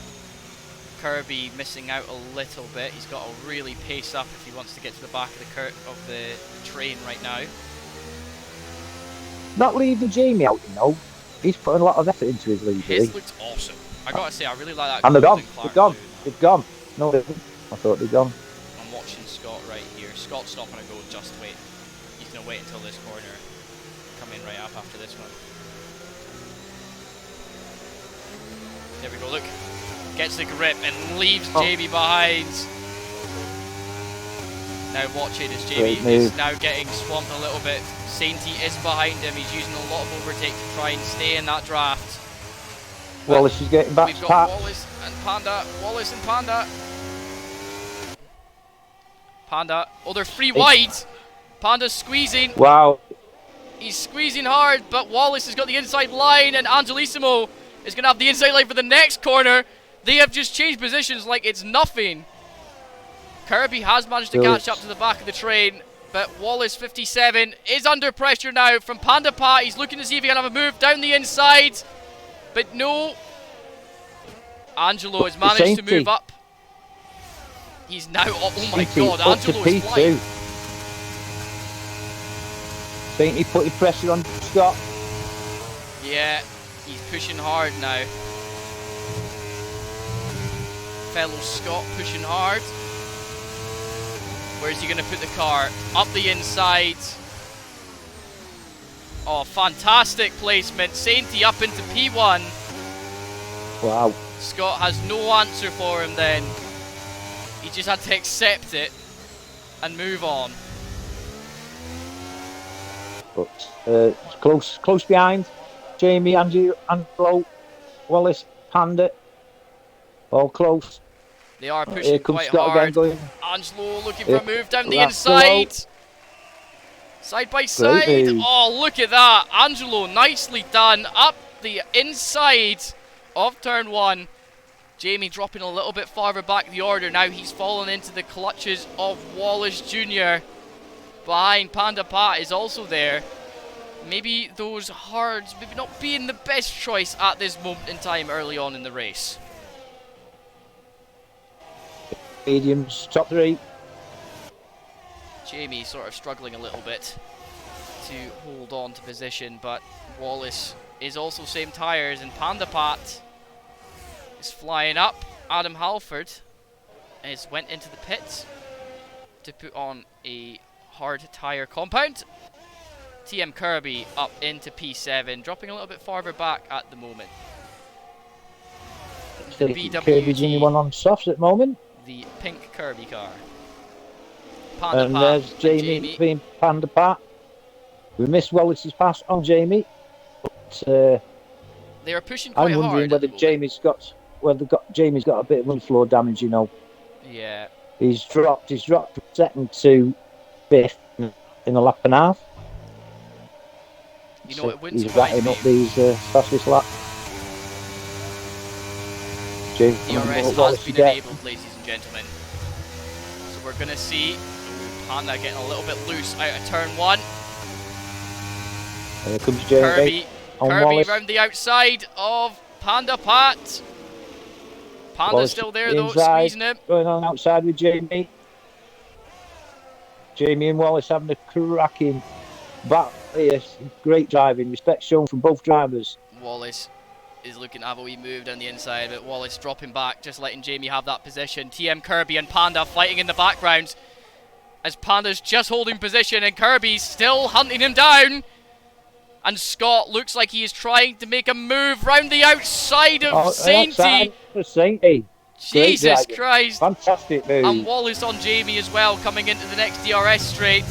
Kirby missing out a little bit. He's got to really pace up if he wants to get to the back of the train right now. Not leaving Jamie out, you know. He's putting a lot of effort into his lead. His looks awesome. I gotta say, I really like that. And they're gone. golden They've gone. Clark blue. They've gone. No, they haven't. I thought they'd gone. I'm watching Scott right here. Scott's not gonna go just wait. He's gonna wait until this corner. Come in right up after this one. There we go, look. Gets the grip and leaves Jamie behind. Now watch it as Jamie is now getting swamped a little bit. Sainty is behind him. He's using a lot of overtake to try and stay in that draft. But Wallace is getting back we've to got Pat. Wallace and Panda. Wallace and Panda. Panda. Oh, they're free wide. Panda's squeezing. Wow. He's squeezing hard, but Wallace has got the inside line, and Angelissimo is going to have the inside line for the next corner. They have just changed positions like it's nothing. Kirby has managed to catch up to the back of the train, but Wallace 57 is under pressure now from Panda Pat. He's looking to see if he can have a move down the inside, but no. Angelo has managed to move up. He's now up. Oh my god, Angelo is flying. Sainty putting pressure on Scott. Yeah, he's pushing hard now. Fellow Scott pushing hard. Where's he going to put the car? Up the inside. Oh, fantastic placement. Sainty up into P1. Wow. Scott has no answer for him then. He just had to accept it and move on. But close behind. Jamie, Angelo, Wallace, Panda. All close. They are pushing quite Scott hard. Going. Angelo looking for a move down the inside. Side by side. Oh, look at that. Angelo, nicely done. Up the inside of turn one. Jamie dropping a little bit farther back the order. Now he's fallen into the clutches of Wallace Jr. Behind Panda Pat is also there. Maybe those hards, maybe not being the best choice at this moment in time early on in the race. Mediums, top three. Jamie sort of struggling a little bit to hold on to position, but Wallace is also same tyres, and Panda Pat is flying up. Adam Halford went into the pits. to put on a hard tyre compound. TM Kirby up into P7, dropping a little bit farther back at the moment. The Kirby's the only one BWT, on softs at the moment. the pink Kirby car. Panda And Pat there's and Jamie being Panda Pat. We missed Wallace's pass on Jamie. But They are pushing quite I'm hard. wondering whether at the moment. Jamie's got a bit of underfloor damage, you know. Yeah. He's dropped from second to fifth in a lap and a half. You know, it wouldn't he's surprise ratting me. up these fastest lap. DRS has been enabled, ladies and gentlemen. So we're going to see Panda getting a little bit loose out of turn 1. Here comes Jamie. Kirby round the outside of Panda Pat. Panda's Wallace still there though, inside, squeezing him. going on outside with Jamie. Jamie and Wallace having a cracking battle here. Great driving, respect shown from both drivers. Wallace is looking to have a wee move down the inside, but Wallace dropping back, just letting Jamie have that position. TM Kirby and Panda fighting in the background as Panda's just holding position and Kirby's still hunting him down. And Scott looks like he is trying to make a move round the outside of Sainty. Sainty. Jesus Christ. Fantastic move. And Wallace on Jamie as well, coming into the next DRS straight.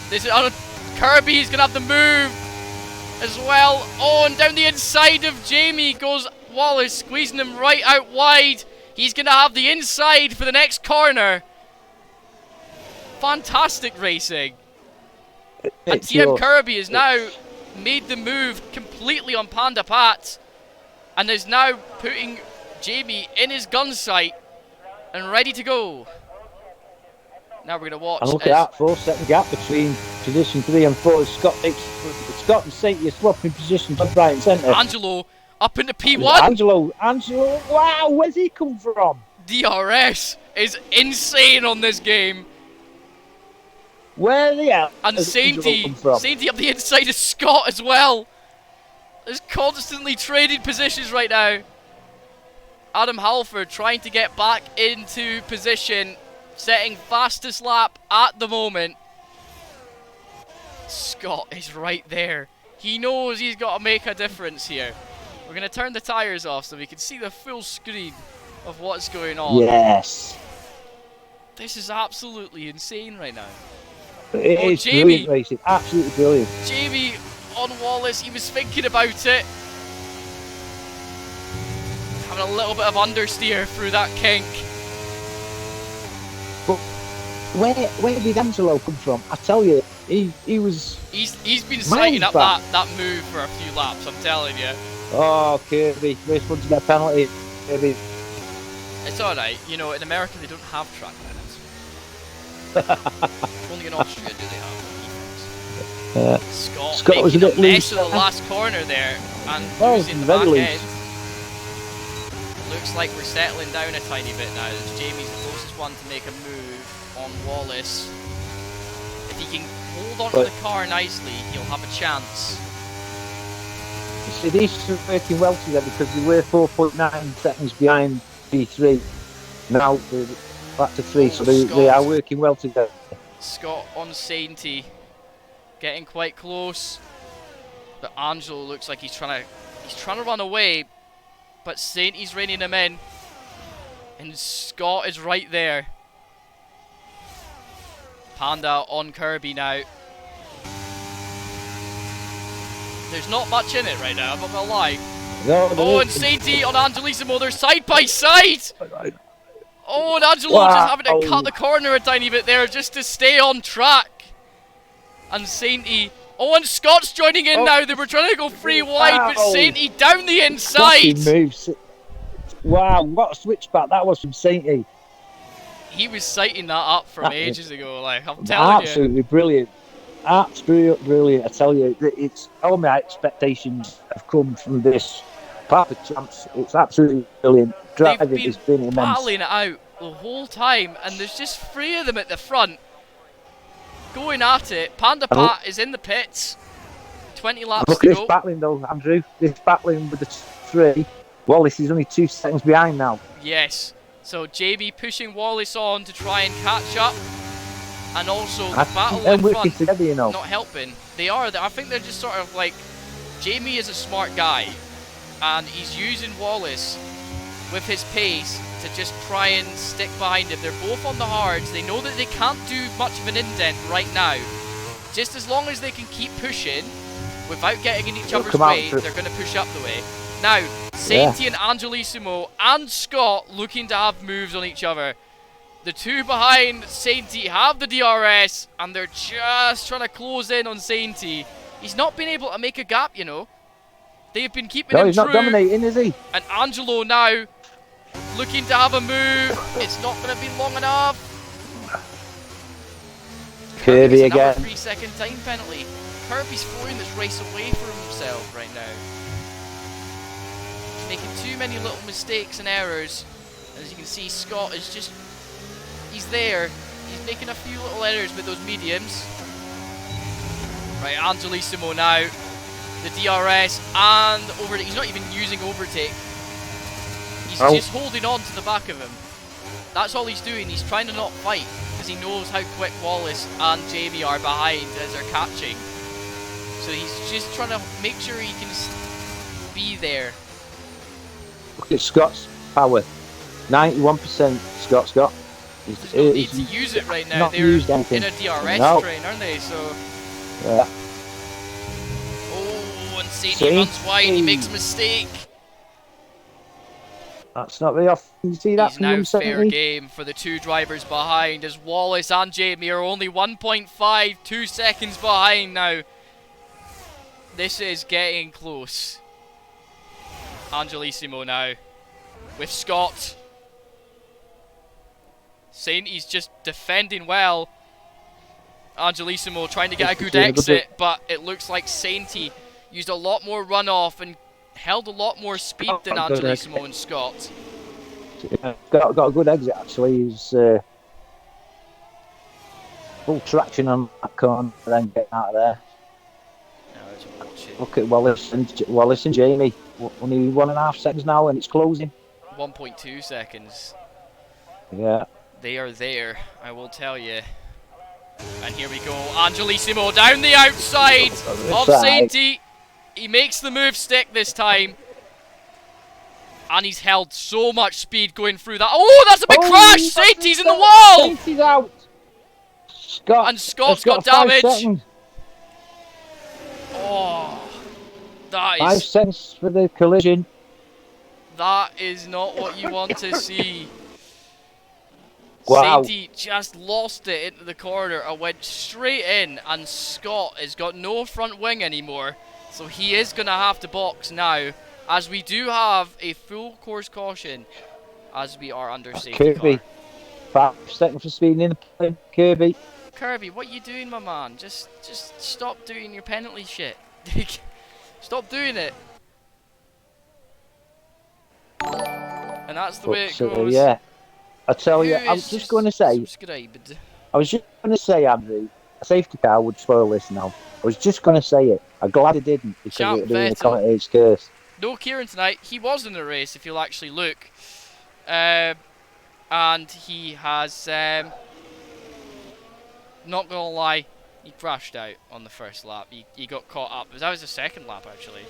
This is Kirby is going to have the move as well. Oh, and down the inside of Jamie goes Wallace, squeezing him right out wide. He's going to have the inside for the next corner. Fantastic racing. And TM Kirby has now made the move completely on Panda Pat and is now putting Jamie in his gun sight and ready to go. Now we're going to watch. And look at that 4-second gap between position 3 and 4. Scott and Sainty are swapping positions left, right and centre. Angelo up into P1. Angelo, wow, where's he come from? DRS is insane on this game. Where the hell? And Sainty up the inside of Scott as well. There's constantly trading positions right now. Adam Halford trying to get back into position, setting fastest lap at the moment. Scott is right there. He knows he's got to make a difference here. We're going to turn the tyres off so we can see the full screen of what's going on. Yes. This is absolutely insane right now. It is Jamie. brilliant racing, absolutely brilliant. Jamie on Wallace, he was thinking about it. Having a little bit of understeer through that kink. But where did Angelo come from? I tell you, he was... He's been sighting up that move for a few laps, I'm telling you. Oh, Kirby, race one to get a penalty. Kirby. It's alright, you know, in America they don't have track limits. Only in Austria do they have defense. Scott was a bit mess loose. of the last corner there and Oh, losing the very back loose. end. Looks like we're settling down a tiny bit now. As Jamie's the closest one to make a move on Wallace. If he can hold on to the car nicely, he'll have a chance. You see, these are working well together because they were 4.9 seconds behind P3. Now they're back to 3, so they are working well together. Scott on Sainty, getting quite close, but Angelo looks like he's trying to run away, but Sainty's reining him in, and Scott is right there. Panda on Kirby now. There's not much in it right now, I'm not gonna lie. No, and Sainty on Angelissimo, they're side by side! Oh, and Angelo just having to cut the corner a tiny bit there just to stay on track. And Sainty... Oh, and Scott's joining in now. They were trying to go free wide, but Sainty down the inside. Moves. Wow, what a switchback that was from Sainty. He was sighting that up from ages ago, like, I'm telling you. Absolutely brilliant. Absolutely brilliant, I tell you. It's all my expectations have come from this part of Champs. It's absolutely brilliant. Driving has been immense. Battling it out the whole time, and there's just 3 of them at the front going at it. Panda Pat is in the pits. 20 laps Look to at go. this battling though, Andrew. This battling with the 3. Wallace is only 2 seconds behind now. Yes. So Jamie pushing Wallace on to try and catch up, and also the I battle think they're in working front together, you know. not helping. They are. I think they're just sort of like, Jamie is a smart guy, and he's using Wallace with his pace to just try and stick behind him. They're both on the hards. They know that they can't do much of an indent right now. Just as long as they can keep pushing without getting in each other's way, they're going to push up the way. Now, Sainty and Angelissimo and Scott looking to have moves on each other. The two behind Sainty have the DRS, and they're just trying to close in on Sainty. He's not been able to make a gap, you know. They've been keeping him he's true. not dominating, is he? And Angelo now looking to have a move. It's not going to be long enough. Kirby again. 3-second time penalty. Kirby's throwing this race away from himself right now. He's making too many little mistakes and errors. As you can see, Scott is just... he's there. He's making a few little errors with those mediums. Right, Angelissimo now. The DRS and he's not even using overtake. He's just holding on to the back of him. That's all he's doing. He's trying to not fight because he knows how quick Wallace and Jamie are behind as they're catching. So he's just trying to make sure he can be there. Look at Scott's power. 91% Scott's got. There's no need to use it right now. They're in a DRS train, aren't they? So. Yeah. Oh, and Sainty runs wide. He makes a mistake. That's not very often you see that. He's now fair game for the two drivers behind, as Wallace and Jamie are only 1.52 seconds behind now. This is getting close. Angelissimo now with Scott. Sainty's just defending well. Angelissimo trying to get a good exit, but it looks like Sainty used a lot more runoff and held a lot more speed than Angelissimo and Scott. Yeah, got a good exit actually. He's full traction on that corner, then getting out of there. Look at Wallace and Jamie. Only 1.5 seconds now, and it's closing. 1.2 seconds. Yeah. They are there, I will tell you. And here we go, Angelissimo down the outside of Sainty. He makes the move stick this time. And he's held so much speed going through that. Oh, that's a big crash! Sainty's in the wall! Sainty's out! Scott's got damage. Oh, that is... 5 seconds for the collision. That is not what you want to see. Wow. Sainty just lost it into the corner and went straight in, and Scott has got no front wing anymore, so he is going to have to box now, as we do have a full course caution as we are under safety Kirby, car. 5 seconds for speeding in the plane. Kirby, what are you doing, my man? Just stop doing your penalty shit. Stop doing it. And that's the way it goes. Yeah. I tell you, I was just going to say, Andrew, a safety car would spoil this now. I was just going to say it. I'm glad it didn't, because it would be in the commentator's curse. No Kieran tonight. He was in the race, if you'll actually look. And he has, not going to lie, he crashed out on the first lap. He got caught up. That was the second lap, actually,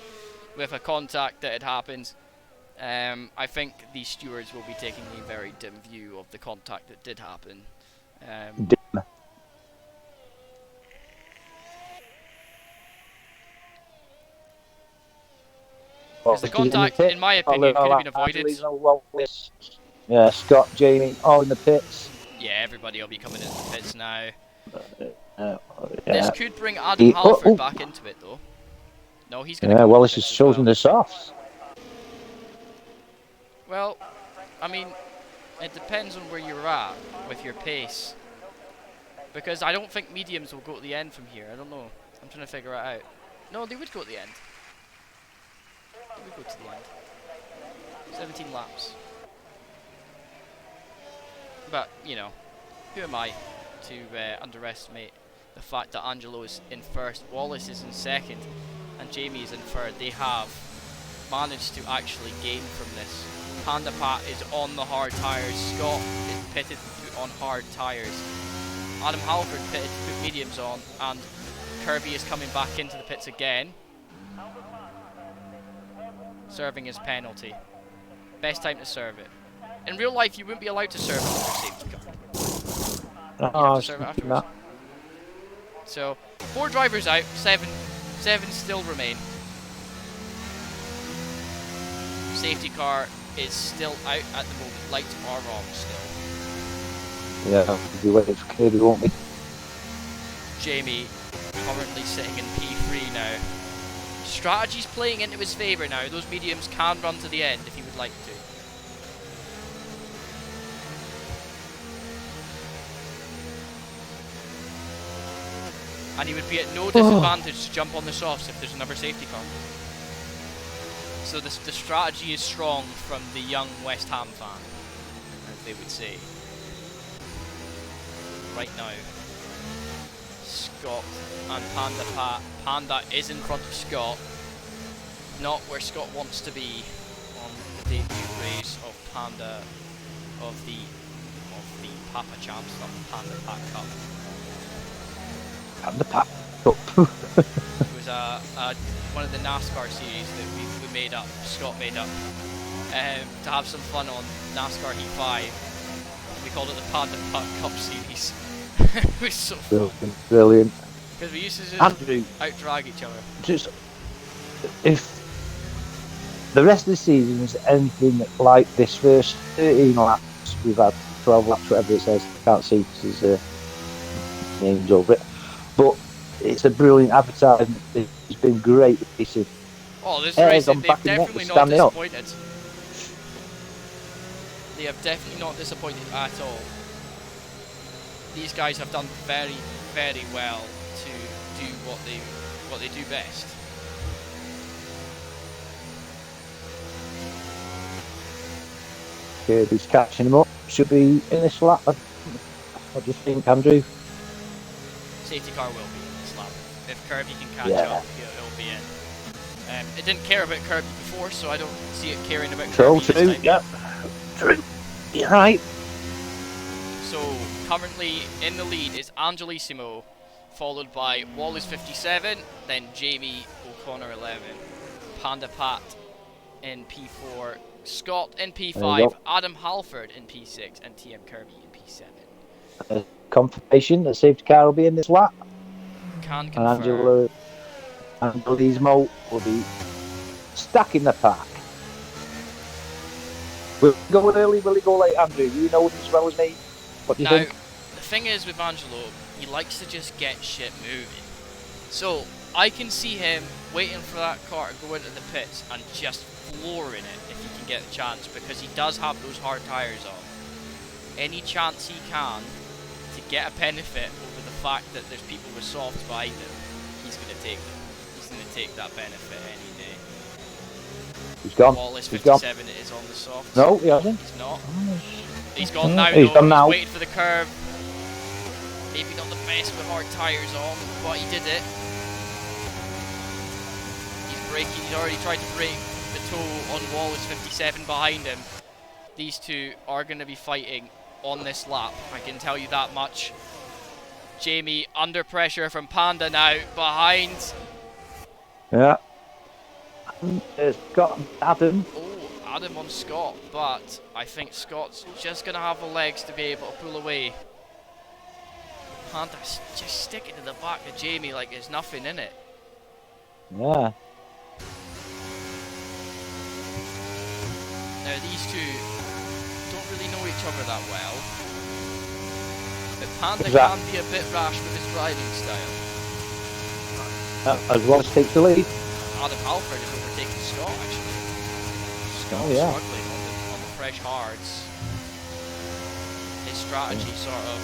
with a contact that had happened. I think the stewards will be taking a very dim view of the contact that did happen. Dim. Because the contact, in my opinion, could have been avoided. Yeah, Scott, Jamie, all in the pits. Yeah, everybody will be coming into the pits now. Yeah. This could bring Adam Halford back into it, though. No, he's going to. Yeah, Wallace has chosen the softs. Well, I mean, it depends on where you're at with your pace. Because I don't think mediums will go to the end from here. I don't know. I'm trying to figure it out. No, they would go to the end. They would go to the end. 17 laps. But, you know, who am I to underestimate the fact that Angelo is in first, Wallace is in second, and Jamie is in third. They have managed to actually gain from this. Panda Pat is on the hard tyres. Scott is pitted to put on hard tyres. Adam Halford pitted to put mediums on, and Kirby is coming back into the pits again, serving his penalty. Best time to serve it. In real life, you wouldn't be allowed to serve it under safety car. You have to serve it afterwards. So, 4 drivers out, 7 still remain. Safety car is still out at the moment. Lights are on still. Yeah, we'll be waiting for Kirby, won't we? Jamie currently sitting in P3 now. Strategy's playing into his favour now. Those mediums can run to the end if he would like to. And he would be at no disadvantage to jump on the softs if there's another safety car. So the strategy is strong from the young West Ham fan, as they would say. Right now, Scott and Panda Pat. Panda is in front of Scott, not where Scott wants to be on the debut race of Panda of the Papa Champs, not the Panda Pat Cup. Panda Pat Cup. It was one of the NASCAR series that we made up, Scott made up, to have some fun on NASCAR Heat 5. We called it the Panda Pat Cup series. It was so fun. Brilliant. Because we used to just Andrew, out-drag each other. just if the rest of the season is anything like this first 13 laps, we've had 12 laps, whatever it says. Can't see because there's names over it. But it's a brilliant advertisement. It's been great racing. Oh, this race, they've definitely not disappointed. They have definitely not disappointed at all. These guys have done very, very well to do what they do best. Kirby's catching him up. Should be in this lap. What do you think, Andrew? Safety car will be in this lap. If Kirby can catch Yeah. up, it'll be in. It didn't care about Kirby before, so I don't see it caring about Kirby this True, time. yeah. True. You're right. So currently in the lead is Angelissimo, followed by Wallace 57, then Jamie O'Connor 11, Panda Pat in P4, Scott in P5, Adam Halford in P6, and TM Kirby in P7. Confirmation that safety car will be in this lap. Can And confirm. Angelismo will be stacking the pack. Will he go early? Will he go late, Andrew? You know it as well as me. What do you Now, think? the thing is with Angelo, he likes to just get shit moving. So, I can see him waiting for that car to go into the pits and just flooring it if he can get the chance, because he does have those hard tyres on. Any chance he can to get a benefit over the fact that there's people with softs behind him, he's going to take them. He's going to take that benefit any day. He's gone. Wallace He's gone. 57 is on the softs. No, he hasn't. He's not. He's gone now. He's though. gone now. He's waiting for the curve. Maybe not the best with hard tyres on, but he did it. He's braking. He's already tried to brake the toe on Wallace 57 behind him. These two are going to be fighting on this lap. I can tell you that much. Jamie under pressure from Panda now behind. Yeah. Scott and Adam. Oh, Adam on Scott, but I think Scott's just going to have the legs to be able to pull away. Panda's just sticking to the back of Jamie like there's nothing in it. Yeah. Now these two don't really know each other that well, but Panda can be a bit rash with his riding style. As Wallace takes the lead. Adam Halford is overtaking Scott actually. Scott struggling on the fresh hards. His strategy sort of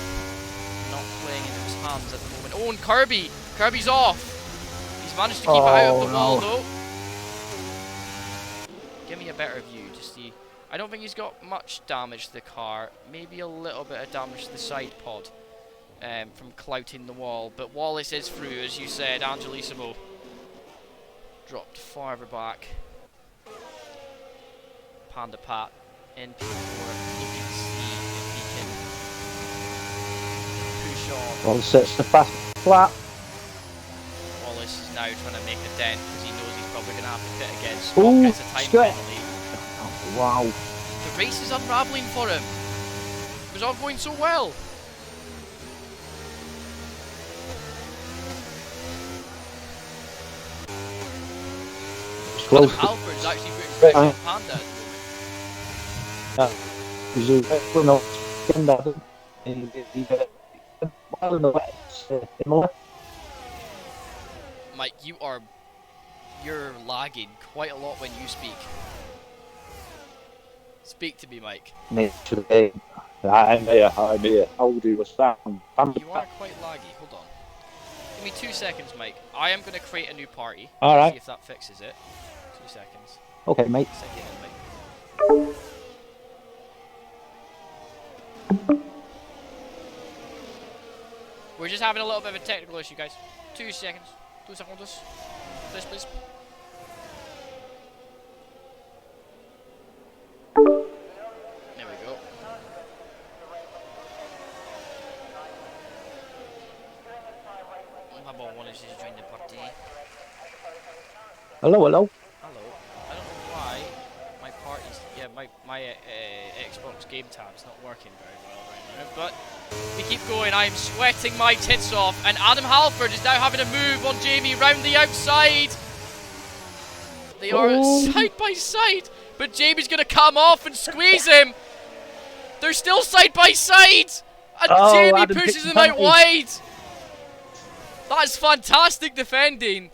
not playing into his hands at the moment. Oh, and Kirby's off. He's managed to keep it out of the wall though. Give me a better view to see. I don't think he's got much damage to the car. Maybe a little bit of damage to the side pod from clouting the wall. But Wallace is through, as you said. Angelissimo dropped farther back. Panda Pat in P4, looking to see if he can push on. Wallace sets the fast flat. Wallace is now trying to make a dent because he knows he's probably going to have to pit again. Scott Ooh, gets a time Scott. penalty. Oh, wow. The race is unravelling for him. It was all going so well. Adam Halford's actually putting pressure on Panda at the moment. He's a not well, no, it's similar. Mike, you're lagging quite a lot when you speak. Speak to me, Mike. Nature of the game. I'm here. How do you sound? You are quite laggy. Hold on. Give me 2 seconds, Mike. I am going to create a new party. Alright. See if that fixes it. 2 seconds. Okay, mate. Set you in, Mike. We're just having a little bit of a technical issue, guys. 2 seconds. 2 seconds. Please, please. There we go. My ball wanted to join the party. Hello. Hello. I don't know why my party's my Xbox game tab's not working very well right now, but we keep going. I'm sweating my tits off, and Adam Halford is now having a move on Jamie round the outside. They are side by side, but Jamie's gonna come off and squeeze him. They're still side by side, and Jamie Adam pushes picked him the out penalty. wide. That's fantastic defending.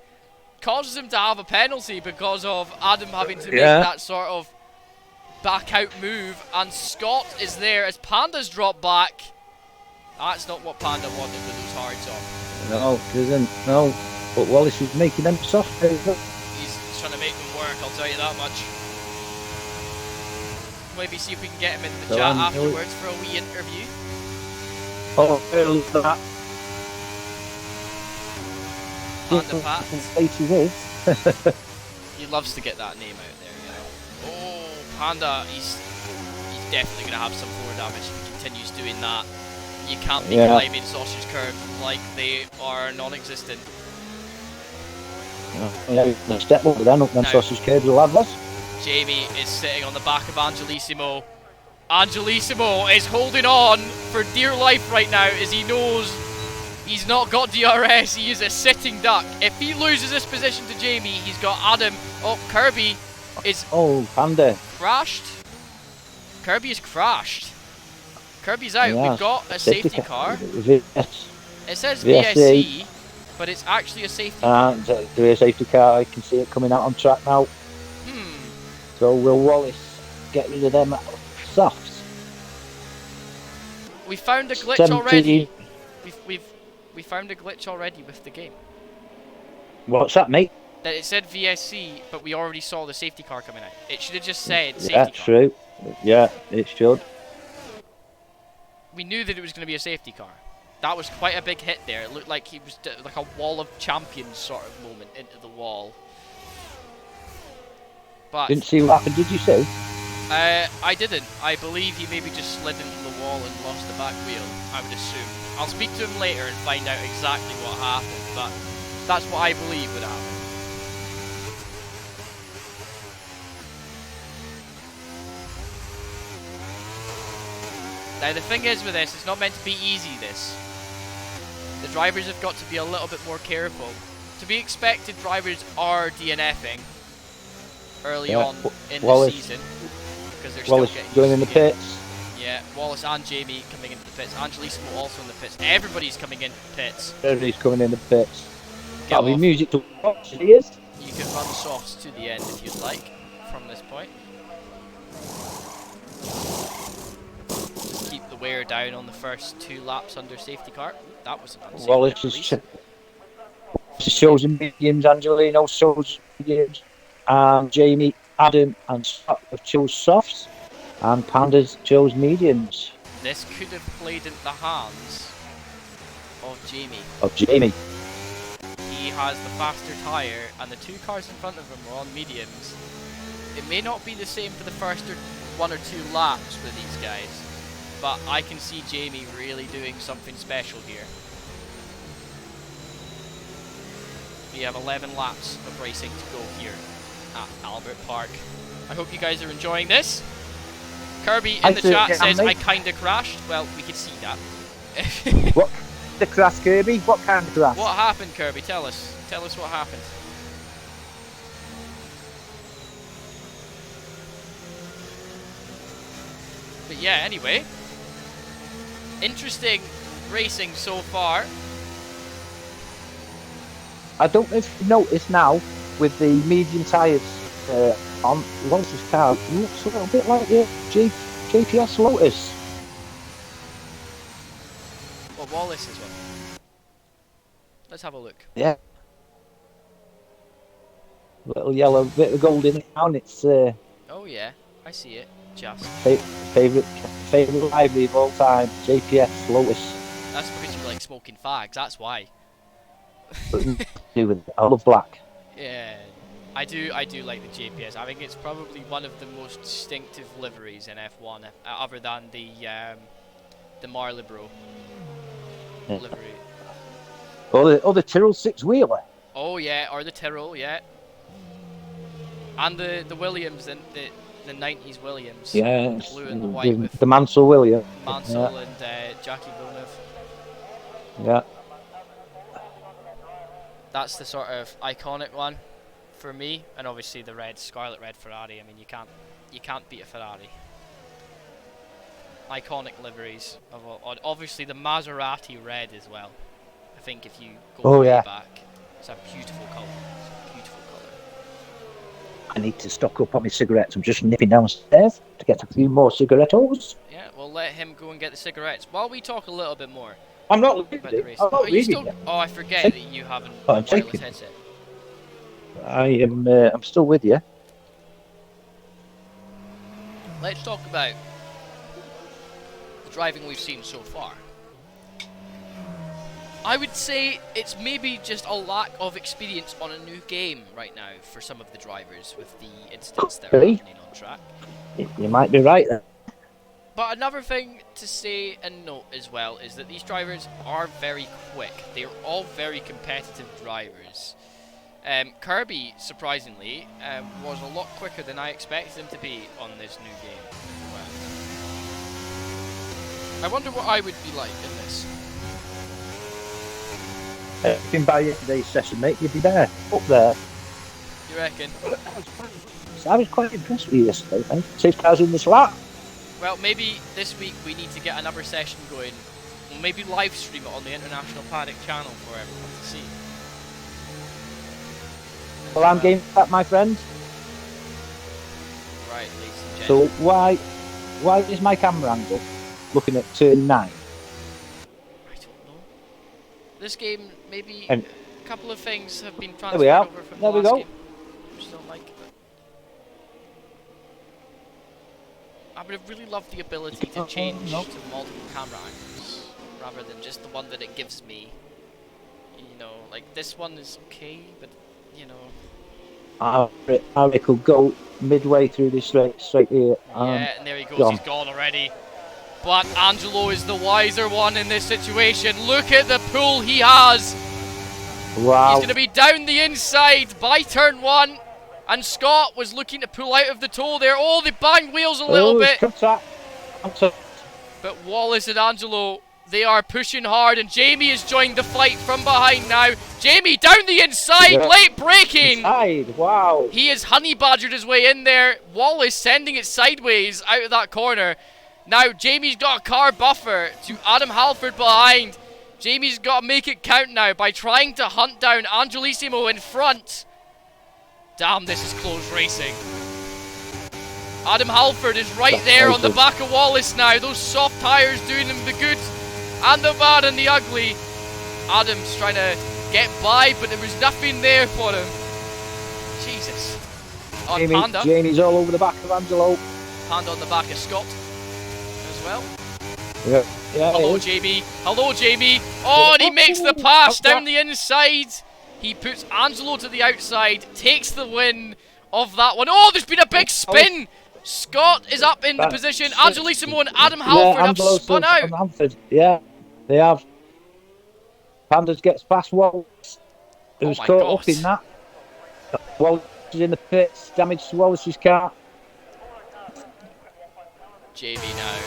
Causes him to have a penalty because of Adam having to make that sort of back out move, and Scott is there as Panda's dropped back. That's not what Panda wanted with those hards on. No, it isn't. No. But Wallace is making them soft. He's trying to make them work, I'll tell you that much. Maybe see if we can get him in the chat afterwards for a wee interview. Oh, look at that. Panda Pat. He loves to get that name out there, you know. Oh, Panda, he's definitely going to have some forward damage if he continues doing that. You can't be climbing sausage curves like they are non-existent. Yeah, step over then, up them sausage curves will have us. Jamie is sitting on the back of Angelissimo. Angelissimo is holding on for dear life right now as he knows he's not got DRS, he is a sitting duck. If he loses this position to Jamie, he's got Adam. Oh, Kirby is... Oh, Panda. Crashed? Kirby is crashed. Kirby's out. Yeah, We've got a safety car. VS. It says VSC, but it's actually a safety car. And there is a safety car, I can see it coming out on track now. So will Wallace get rid of them softs? We found a glitch already. We found a glitch already with the game. What's that, mate? That it said VSC, but we already saw the safety car coming out. It should have just said safety That's car. true. Yeah, it should. We knew that it was going to be a safety car. That was quite a big hit there. It looked like he was like a wall of champions sort of moment into the wall. But Didn't see what happened, did you see? I didn't. I believe he maybe just slid into the wall and lost the back wheel, I would assume. I'll speak to him later and find out exactly what happened, but that's what I believe would happen. Now the thing is with this, it's not meant to be easy, this. The drivers have got to be a little bit more careful. To be expected, drivers are DNFing early on in the season because they're still getting going in the pits. Yeah, Wallace and Jamie coming into the pits. Angelissimo also in the pits. Everybody's coming into the pits. Everybody's coming in the pits. Get That'll be off. music to watch, it is. You can run softs to the end if you'd like from this point. Just keep the wear down on the first 2 laps under safety car. That was an unsafe Wallace shows in mediums, Angelino shows mediums, and Jamie, Adam and Scott have chose softs, and Pandas chose mediums. This could have played into the hands of Jamie. He has the faster tyre, and the 2 cars in front of him were on mediums. it may not be the same for the first or 1 or 2 laps with these guys, but I can see Jamie really doing something special here. We have 11 laps of racing to go here at Albert Park. I hope you guys are enjoying this. Kirby in the chat says, I kinda crashed. Well, we can see that. What? The crash, Kirby? What kind of crash? What happened, Kirby? Tell us. Tell us what happened. But yeah, anyway. Interesting racing so far. I don't know if you noticed now, with the medium tyres on, Lotus's car looks a little bit like the JPS Lotus. Well, Wallace's one. Let's have a look. Yeah. Little yellow bit of gold in it now, and it's Oh yeah, I see it. Just. favourite library of all time, JPS Lotus. That's because you like smoking fags, that's why. Do with it. I love black. Yeah, I do like the JPS. I think it's probably one of the most distinctive liveries in F1, other than the Marlboro livery. Or the Tyrrell 6-wheeler. Oh yeah, or the Tyrrell, yeah. And the Williams, and the 90s Williams. Yeah. The blue and the white with the Mansell Williams. Mansell and Jackie Villeneuve. Yeah. That's the sort of iconic one for me, and obviously the scarlet red Ferrari. I mean, you can't beat a Ferrari. Iconic liveries of obviously the Maserati red as well. I think if you go way back, it's a beautiful colour. It's a beautiful colour. I need to stock up on my cigarettes. I'm just nipping downstairs to get a few more cigarettos. Yeah, we'll let him go and get the cigarettes while we talk a little bit more. I'm not about the race. leaving. Oh, I forget that you haven't I'm wireless taking. headset. I am. I'm still with you. Let's talk about the driving we've seen so far. I would say it's maybe just a lack of experience on a new game right now for some of the drivers with the incidents that are happening on track. You might be right there. But another thing to say and note as well is that these drivers are very quick. They're all very competitive drivers. Kirby, surprisingly, was a lot quicker than I expected him to be on this new game as well. I wonder what I would be like in this. Been by yesterday's session, mate. You'd be there, up there. You reckon? So I was quite impressed with you yesterday, mate. 6 cars in this lap. Well, maybe this week we need to get another session going. We'll maybe live stream it on the International Paddock channel for everyone to see. Well, I'm game for that, my friend. Right, ladies and So gentlemen. why is my camera angle looking at turn 9? I don't know. This game, maybe And a couple of things have been we transferred are. over from There the we last go. game. I just don't like it. I would have really loved the ability to change to multiple camera angles rather than just the one that it gives me. You know, like this one is okay, but you know. I could go midway through this straight here. Yeah, and there he goes. Gone. He's gone already. But Angelo is the wiser one in this situation. Look at the pull he has. Wow. He's going to be down the inside by turn 1. And Scott was looking to pull out of the toe there. Oh, they banged wheels a little bit. But Wallace and Angelo, they are pushing hard. And Jamie has joined the fight from behind now. Jamie down the inside, late braking. Inside. Wow. He has honey badgered his way in there. Wallace sending it sideways out of that corner. Now Jamie's got a car buffer to Adam Halford behind. Jamie's got to make it count now by trying to hunt down Angelissimo in front. Damn, this is close racing. Adam Halford is right there on the back of Wallace now. Those soft tyres doing him the good and the bad and the ugly. Adam's trying to get by, but there was nothing there for him. Jesus. On Panda. Jamie's all over the back of Angelo. Panda on the back of Scott as well. Yeah. Hello, Jamie. Hello, Jamie. Oh, and he makes the pass down the inside. He puts Angelo to the outside, takes the win of that one. Oh, there's been a big spin! Scott is up in the position. Angelissimo and Adam Halford have spun out. Halford. Yeah, they have. Panders gets past Wallace, Oh who's my caught God. up in that. Wallace is in the pits, damaged to Wallace's car. Jamie now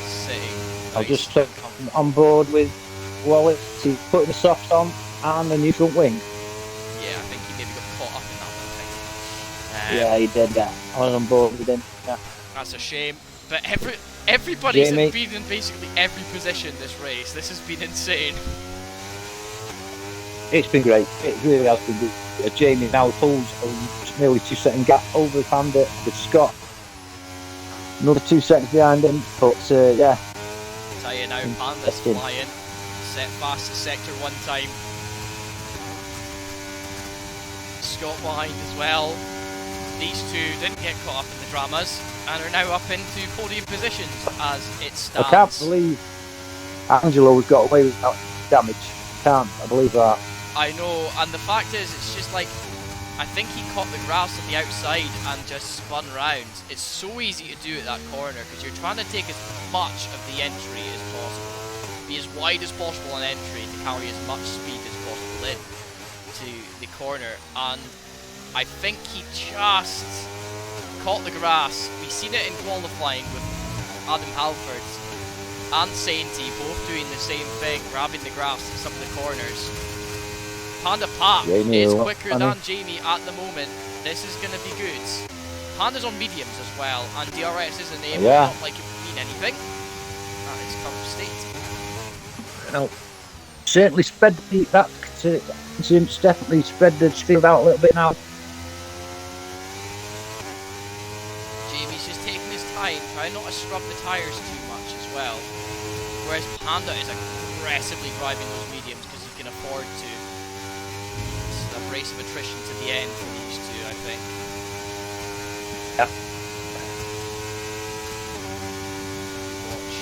sitting. I'll nice just and took comfortable. on board with Wallace. He's putting the softs on and the new front wing. Yeah, I think he maybe got caught up in that one thing. Yeah, he did that. I was on board with him. Yeah. That's a shame. But everybody's Jamie. been in basically every position this race. This has been insane. It's been great. It really has been good. Jamie now pulls a nearly 2 second gap over Panda with Scott. Another 2 seconds behind him. But yeah. Tell you now, Panda's flying. Set fast to sector 1 time. Scott behind as well. These two didn't get caught up in the dramas and are now up into podium positions as it stands. I can't believe Angelo's got away with that damage. Can't I believe that. I know, and the fact is, it's just like, I think he caught the grass on the outside and just spun round. It's so easy to do at that corner because you're trying to take as much of the entry as possible. Be as wide as possible on entry to carry as much speed as possible in to the corner, and I think he just caught the grass. We've seen it in qualifying with Adam Halford and Sainty both doing the same thing, grabbing the grass in some of the corners. Panda Pat is quicker than Jamie at the moment. This is going to be good. Panda's on mediums as well, and DRS is a name, not like it would mean anything. That is current state. No, certainly spread that incident's definitely spread the field out a little bit now. Jamie's just taking his time, trying not to scrub the tyres too much as well. Whereas Panda is aggressively driving those mediums because he can afford to. It's a race of attrition to the end for these two, I think. Yeah. Watch.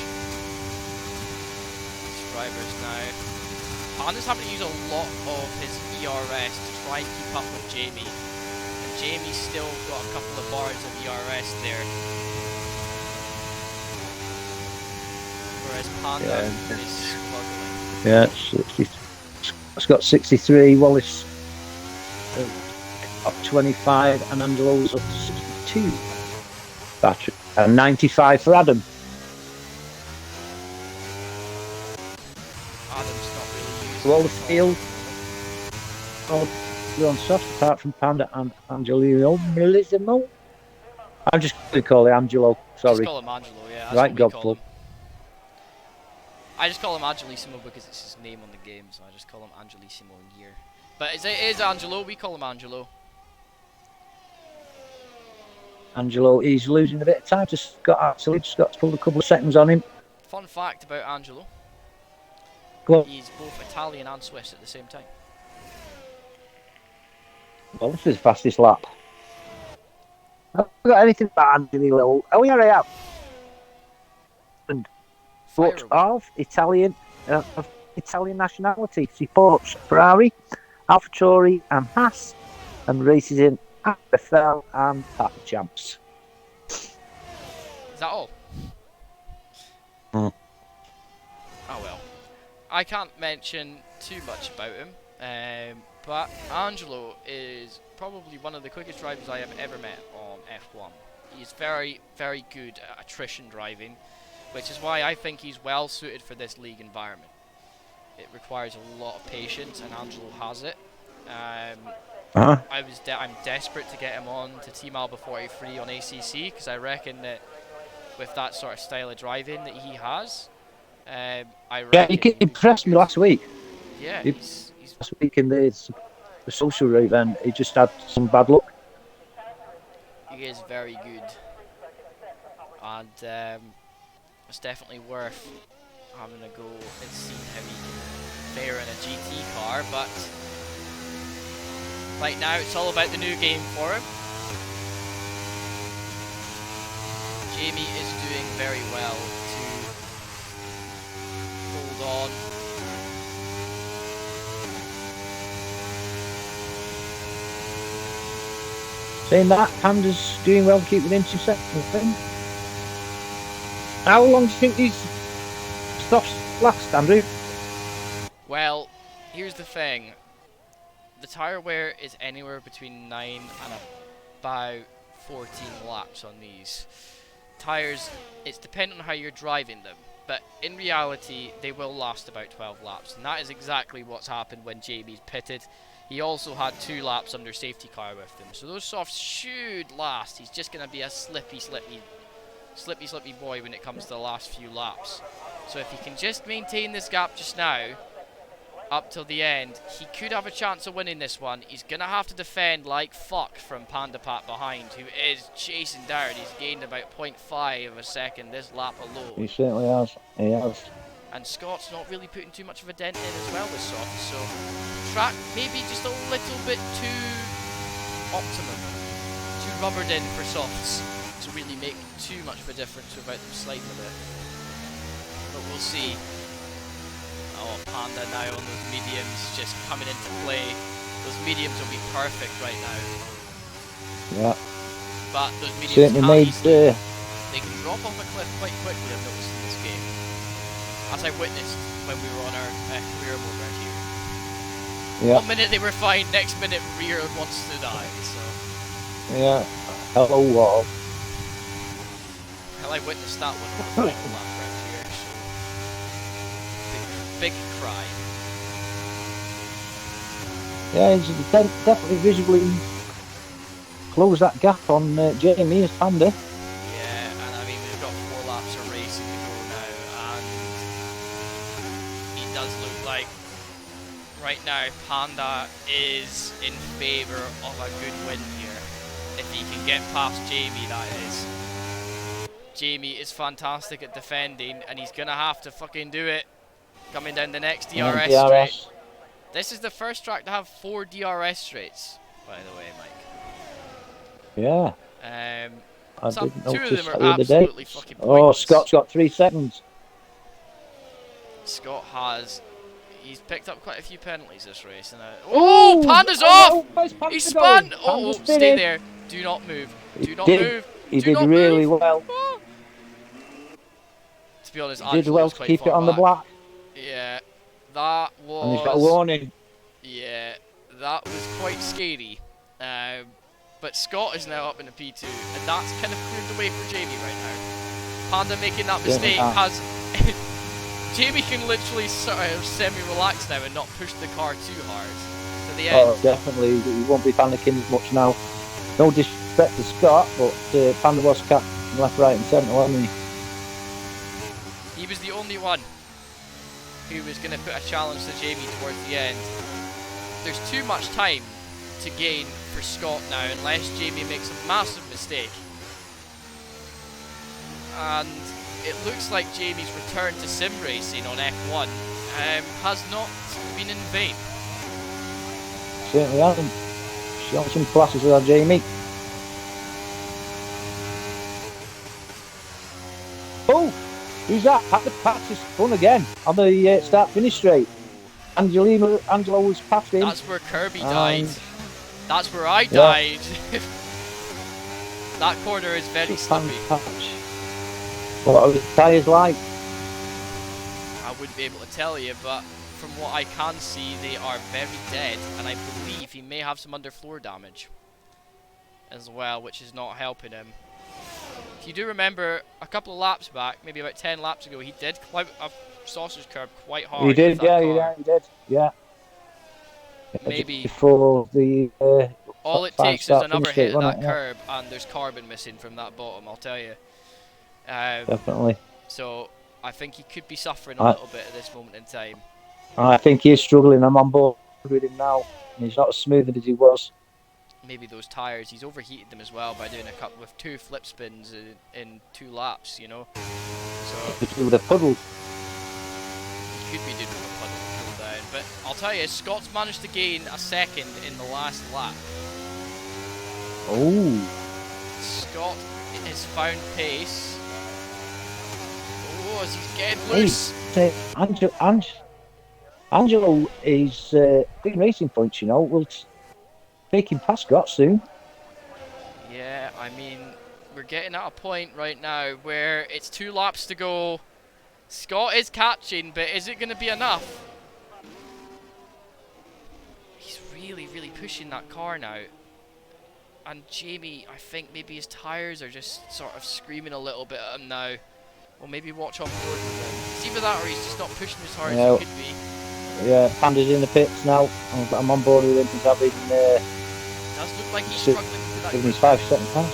These drivers now. Panda's having to use a lot of his ERS to try and keep up with Jamie. And Jamie's still got a couple of bars of ERS there. Whereas Panda is struggling. Yeah, it's got 63, Wallace up 25, and Angelo's up to 62 battery, and 95 for Adam. Adam's not really using All the field, all on soft apart from Panda and Angelo. I'm just going to call it Angelo. Sorry. Just call him Angelo, yeah. That's Right, what we God call club. him. I just call him Angelissimo because it's his name on the game, so I just call him Angelissimo in gear. But it is Angelo, we call him Angelo. Angelo, he's losing a bit of time to Scott, actually. Scott's pulled a couple of seconds on him. Fun fact about Angelo, Go on. he's both Italian and Swiss at the same time. Well, this is the fastest lap. I've not got anything about Angelo. Oh, yeah, I have. And but of Italian nationality. Supports Ferrari, AlphaTauri and Haas, and races in AFL and Papa Champs. Is that all? Hmm. Oh well. I can't mention too much about him, but Angelo is probably one of the quickest drivers I have ever met on F1. He's very, very good at attrition driving, which is why I think he's well suited for this league environment. It requires a lot of patience, and Angelo has it. I'm desperate to get him on to Team Alba 43 on ACC because I reckon that with that sort of style of driving that he has, He impressed me last week. Yeah, he's last week in the social event. He just had some bad luck. He is very good, and it's definitely worth having a go and seeing how he can fare in a GT car. But right now, it's all about the new game for him. Jamie is doing very well to hold on. Saying that, Panda's doing well to keep within 2 seconds. How long do you think these stops last, Andrew? Well, here's the thing. The tyre wear is anywhere between 9 and about 14 laps on these. Tyres, it's dependent on how you're driving them, but in reality, they will last about 12 laps, and that is exactly what's happened when Jamie's pitted. He also had 2 laps under safety car with them, so those softs should last. He's just going to be a slippy boy when it comes to the last few laps. So if he can just maintain this gap just now, up till the end, he could have a chance of winning this one. He's going to have to defend like fuck from Panda Pat behind, who is chasing down. He's gained about 0.5 of a second this lap alone. He certainly has. He has. And Scott's not really putting too much of a dent in as well with soft, so track maybe just a little bit too optimum, too rubbered in for softs to really make too much of a difference without them sliding a bit. But we'll see. Oh, Panda now on those mediums just coming into play. Those mediums will be perfect right now. Yeah. But those mediums Certainly made. they can drop off a cliff quite quickly, I've noticed in this game. As I witnessed when we were on our career mode right here. Yeah. 1 minute they were fine, next minute rear wants to die, so. Yeah. Hello, wall. Hell, I witnessed that one on the final lap right here, so. Big cry. Yeah, he's definitely visibly closed that gap on Jamie as Panda. Yeah, and I mean, we've got 4 laps of racing to go now, and he does look like right now Panda is in favour of a good win here. If he can get past Jamie, that is. Jamie is fantastic at defending, and he's going to have to fucking do it. Coming down the next DRS straight. This is the first track to have 4 DRS straights, by the way, Mike. Yeah. I didn't 2 of notice them are that the other day. absolutely fucking pointless. Scott's got 3 seconds. Scott he's picked up quite a few penalties this race. And Panda's off! No, He spun! Panda's Stay spinning. there. Do not move. Do not did. move. He Do did not really move. well. Oh. To be honest, He did well to keep it on the black. Yeah, that was. And he's got a warning. Yeah, that was quite scary. But Scott is now up in the P2, and that's kind of cleared the way for Jamie right now. Panda making that mistake has. Jamie can literally sort of semi-relax now and not push the car too hard to the end. Oh, definitely. He won't be panicking as much now. No disrespect to Scott, but Panda was captain left, right, and centre, wasn't he? He was the only one who was going to put a challenge to Jamie towards the end. There's too much time to gain for Scott now unless Jamie makes a massive mistake. And it looks like Jamie's return to sim racing on F1 has not been in vain. Certainly hasn't. Shown some classes with our Jamie. Oh! Who's that? Pat's is fun again on the start-finish straight. Angelo was past him. That's where Kirby died. That's where I died. That corner is very slippy. What are the tyres like? I wouldn't be able to tell you, but from what I can see, they are very dead, and I believe he may have some underfloor damage as well, which is not helping him. If you do remember, a couple of laps back, maybe about 10 laps ago, he did climb a sausage curb quite hard. He did, yeah, he did, yeah. Maybe before the all it takes is another hit at that curb, and there's carbon missing from that bottom, I'll tell you. Definitely. So I think he could be suffering a little bit at this moment in time. I think he is struggling. I'm on board with him now. He's not as smooth as he was. Maybe those tyres, he's overheated them as well by doing a couple with 2 flip spins in 2 laps, you know. So to do with a puddle. He could be doing with a puddle to cool down, but I'll tell you, Scott's managed to gain a second in the last lap. Oh. Scott has found pace. Oh, as he's getting loose. Angelo is big racing points, you know. We'll take him past Scott soon. I mean, we're getting at a point right now where it's 2 laps to go. Scott is catching, but is it going to be enough? He's really, really pushing that car now. And Jamie, I think maybe his tyres are just sort of screaming a little bit at him now. Well, maybe watch on board with him. It's either that or he's just not pushing as hard as he could be. Yeah, Panda's in the pits now. I'm on board with him. He's having It does look like he's struggling with that. giving his 5-second pass.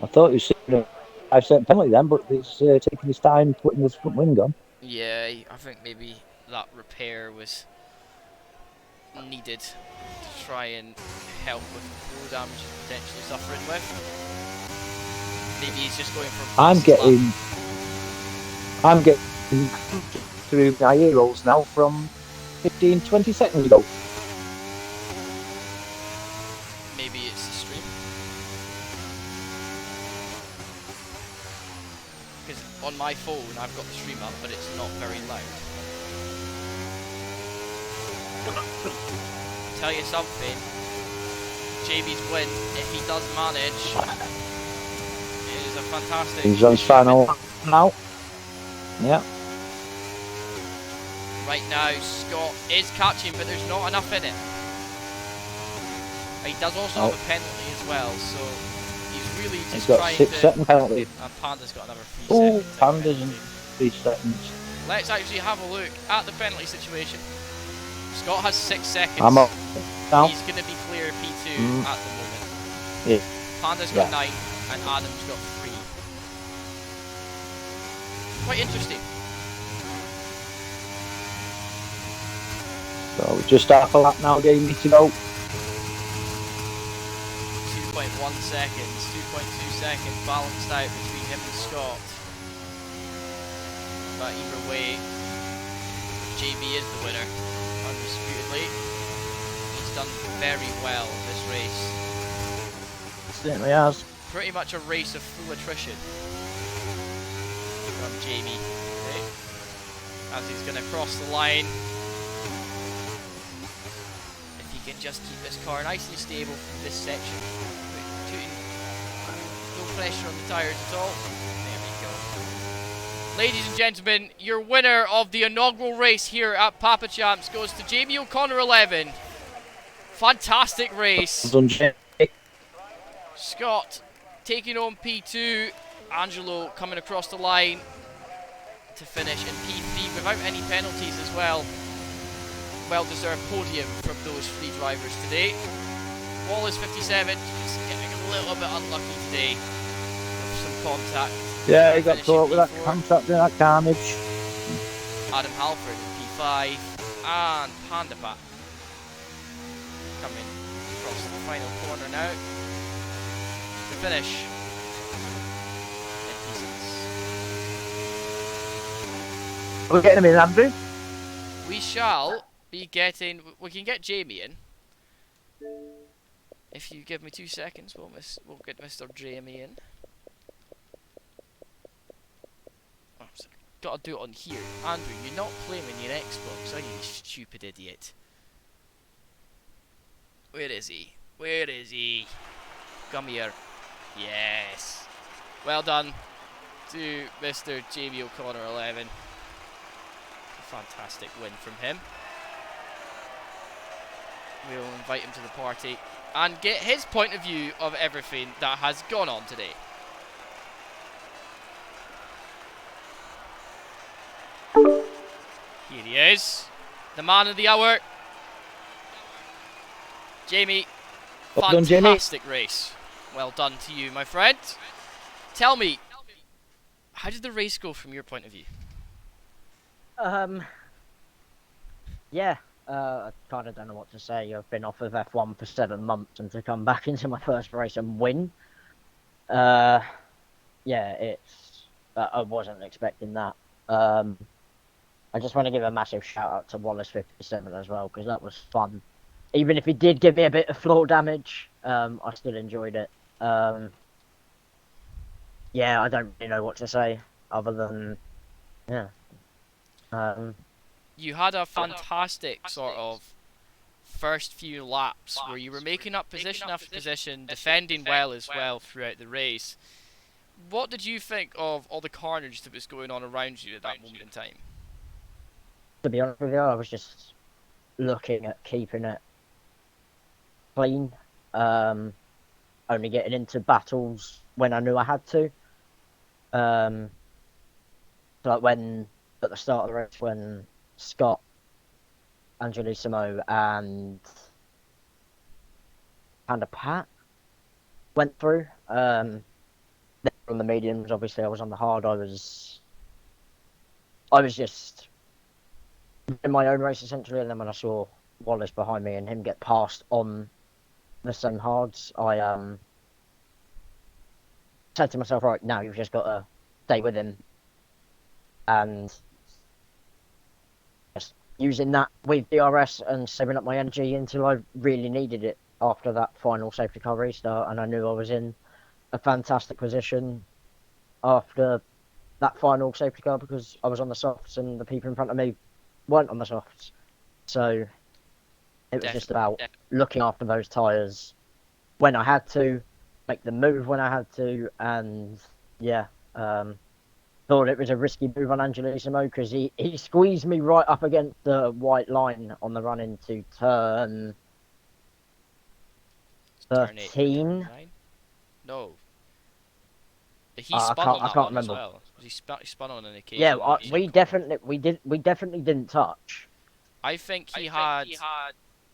I thought he was a 5-second penalty then, but he's taking his time putting his front wing on. Yeah, I think maybe that repair was needed to try and help with the flow damage he's potentially suffering with. Maybe he's just going for. I'm getting through my ear rolls now from 15-20 seconds ago. Maybe it's the stream. Because on my phone I've got the stream up, but it's not very loud. Tell you something, JB's win, if he does manage, is a fantastic. He's on his final now. Yeah. Right now, Scott is catching, but there's not enough in it. He does also have a penalty as well, so he's really just trying to. He's got a 6-second penalty. And Panda's got another 3 Oh, seconds. Panda's in 3 seconds. Let's actually have a look at the penalty situation. Scott has 6 seconds. I'm up now. He's going to be clear P2 at the moment. Yeah. Panda's got 9 and Adam's got 3. Quite interesting. So we're just half a lap now, Jamie, to go. 2.1 seconds, 2.2 seconds balanced out between him and Scott. But either way, JB is the winner, undisputedly. He's done very well this race. Certainly has. Pretty much a race of full attrition from Jamie. Okay. As he's going to cross the line. If he can just keep this car nice and stable for this section. Putting no pressure on the tyres at all. There we go. Ladies and gentlemen, your winner of the inaugural race here at Papa Champs goes to Jamie O'Connor 11. Fantastic race. Well done, Jamie. Scott taking home P2. Angelo coming across the line to finish in P3 without any penalties as well. Well-deserved podium from those 3 drivers today. Wallace 57 just getting a little bit unlucky today with some contact. Yeah, he got caught with that contact and that carnage. Adam Halford in P5 and Panda back coming across the final corner now to finish in P6. Are we getting him in, Andrew? We shall be getting. We can get Jamie in. If you give me 2 seconds, we'll get Mr. Jamie in. Oh, sorry. Gotta do it on here. Andrew, you're not playing with your Xbox, are you, stupid idiot? Where is he? Where is he? Come here. Yes. Well done to Mr. Jamie O'Connor 11. A fantastic win from him. We'll invite him to the party and get his point of view of everything that has gone on today. Here he is, the man of the hour. Jamie, Well done, Jamie. fantastic race. Well done to you, my friend. Tell me, how did the race go from your point of view? Yeah, I kind of don't know what to say. I've been off of F1 for 7 months, and to come back into my first race and win, yeah, it's. I wasn't expecting that. I just want to give a massive shout out to Wallace 57 as well, because that was fun. Even if he did give me a bit of floor damage, I still enjoyed it. Yeah, I don't really know what to say other than, yeah. You had a fantastic sort of first few laps where you were making up position after position, defending well as well throughout the race. What did you think of all the carnage that was going on around you at that moment in time? To be honest with you, I was just looking at keeping it clean. Only getting into battles when I knew I had to. Like when at the start of the race, when Scott, Angelissimo, and Panda Pat went through. They were on the mediums, obviously I was on the hard. I was just in my own race essentially, and then when I saw Wallace behind me and him get passed on the same hards, I said to myself, right, now you've just got to stay with him and just using that with DRS and saving up my energy until I really needed it after that final safety car restart. And I knew I was in a fantastic position after that final safety car because I was on the softs and the people in front of me weren't on the softs. So it was just about looking after those tyres when I had to, make the move when I had to, and yeah, thought it was a risky move on Angelissimo because he squeezed me right up against the white line on the run into turn 13. No. He I spun can't- on I that can't one remember. as well. He spun on an occasion. Yeah, we definitely didn't touch. I think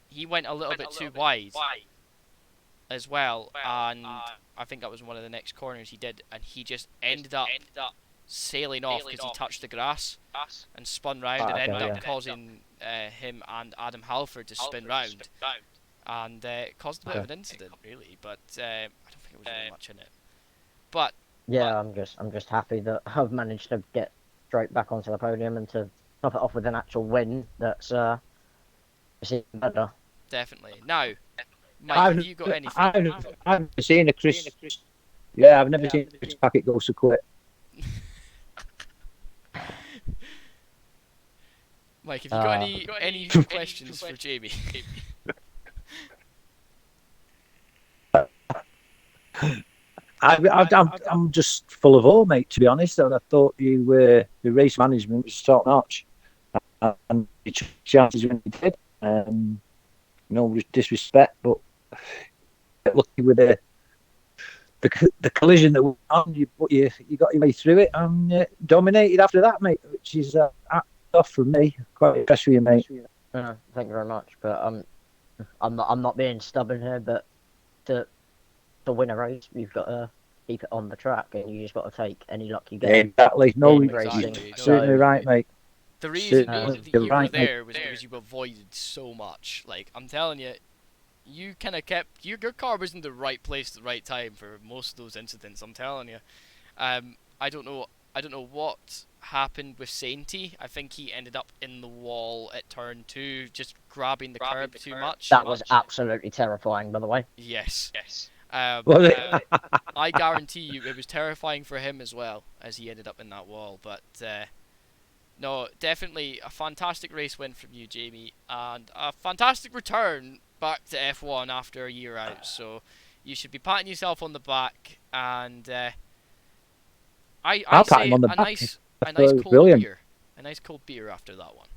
he went a little bit too wide as well, and I think that was one of the next corners he did, and he just ended up sailing off because he touched the grass and spun round and ended up causing him and Adam Halford to spin round, and it caused a bit of an incident really, but I don't think it was really much in it. But yeah, I'm just happy that I've managed to get straight back onto the podium and to top it off with an actual win. That's it's even better. definitely. Now, Mike, have you got anything? I've never seen a Chris. Yeah, I've never seen a Chris Packett go so quick. Mike, have you got any questions for Jamie? I'm just full of awe, mate. To be honest, and I thought the race management was top notch, and you took chances when you did. No disrespect, but lucky with the collision that went on, you got your way through it and dominated after that, mate. Which is off from me. Quite impressed with you, mate. Thank you very much, but I'm not being stubborn here, but to win a race, you've got to keep it on the track, and you just got to take any luck you get. Exactly. No, Exactly. certainly right, mate. The reason that you were right, there was because you avoided so much. Like, I'm telling you, you kind of kept your car was in the right place at the right time for most of those incidents. I'm telling you. I don't know what happened with Sainty. I think he ended up in the wall at turn 2, just grabbing the curb too much. That was absolutely terrifying, by the way. Yes. Was it? I guarantee you it was terrifying for him as well as he ended up in that wall. But no, definitely a fantastic race win from you, Jamie, and a fantastic return back to F1 after a year out. So you should be patting yourself on the back, and I'll pat say him on the a back. nice cold Brilliant. beer, a nice cold beer after that one.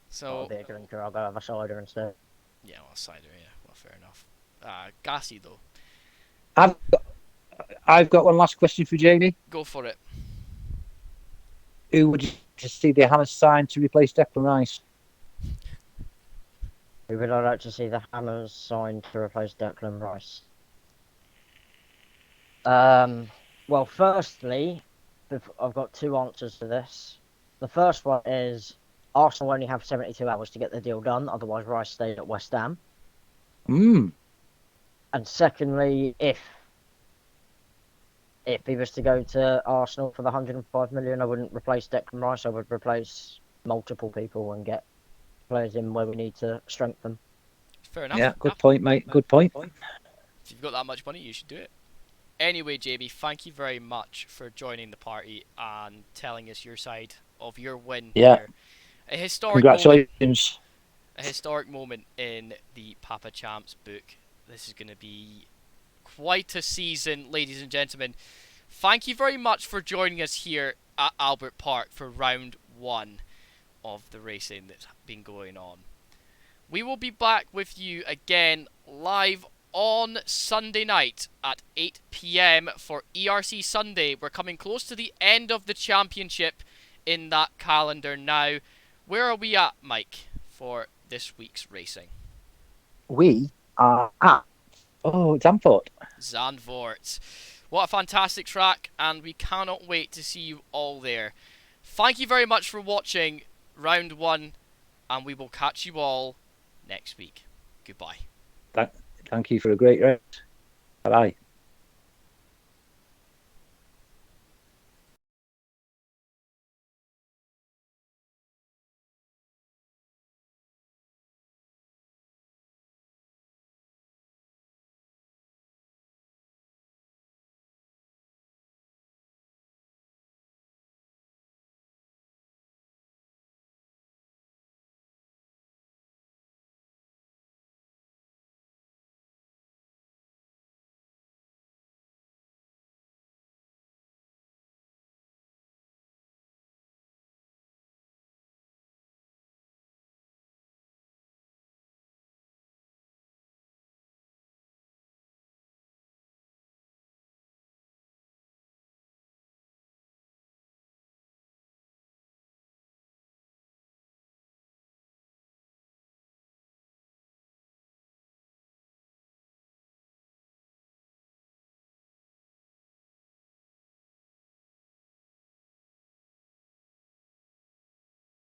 So I'll be a drinker. I'll go have a cider instead. yeah, well, cider, yeah, well, fair enough. Gassy though. I've got one last question for Jamie. Go for it. Who would you to see the Hammers sign to replace Declan Rice? Who would I like to see the Hammers signed to replace Declan Rice? Well, firstly, I've got two answers to this. The first one is Arsenal only have 72 hours to get the deal done, otherwise Rice stayed at West Ham. And secondly, if he was to go to Arsenal for the 105 million, I wouldn't replace Declan Rice. I would replace multiple people and get players in where we need to strengthen. Fair enough. Yeah, good point, mate. Good point. If you've got that much money, you should do it. Anyway, Jamie, thank you very much for joining the party and telling us your side of your win. Yeah. Here. A historic Congratulations. moment. a historic moment in the Papa Champs book. This is going to be quite a season, ladies and gentlemen. Thank you very much for joining us here at Albert Park for round 1 of the racing that's been going on. We will be back with you again live on Sunday night at 8 p.m. for ERC Sunday. We're coming close to the end of the championship in that calendar now. Where are we at, Mike, for this week's racing? We are at Zandvoort. Zandvoort. What a fantastic track, and we cannot wait to see you all there. Thank you very much for watching round 1, and we will catch you all next week. Goodbye. Thank you for a great race. Bye-bye.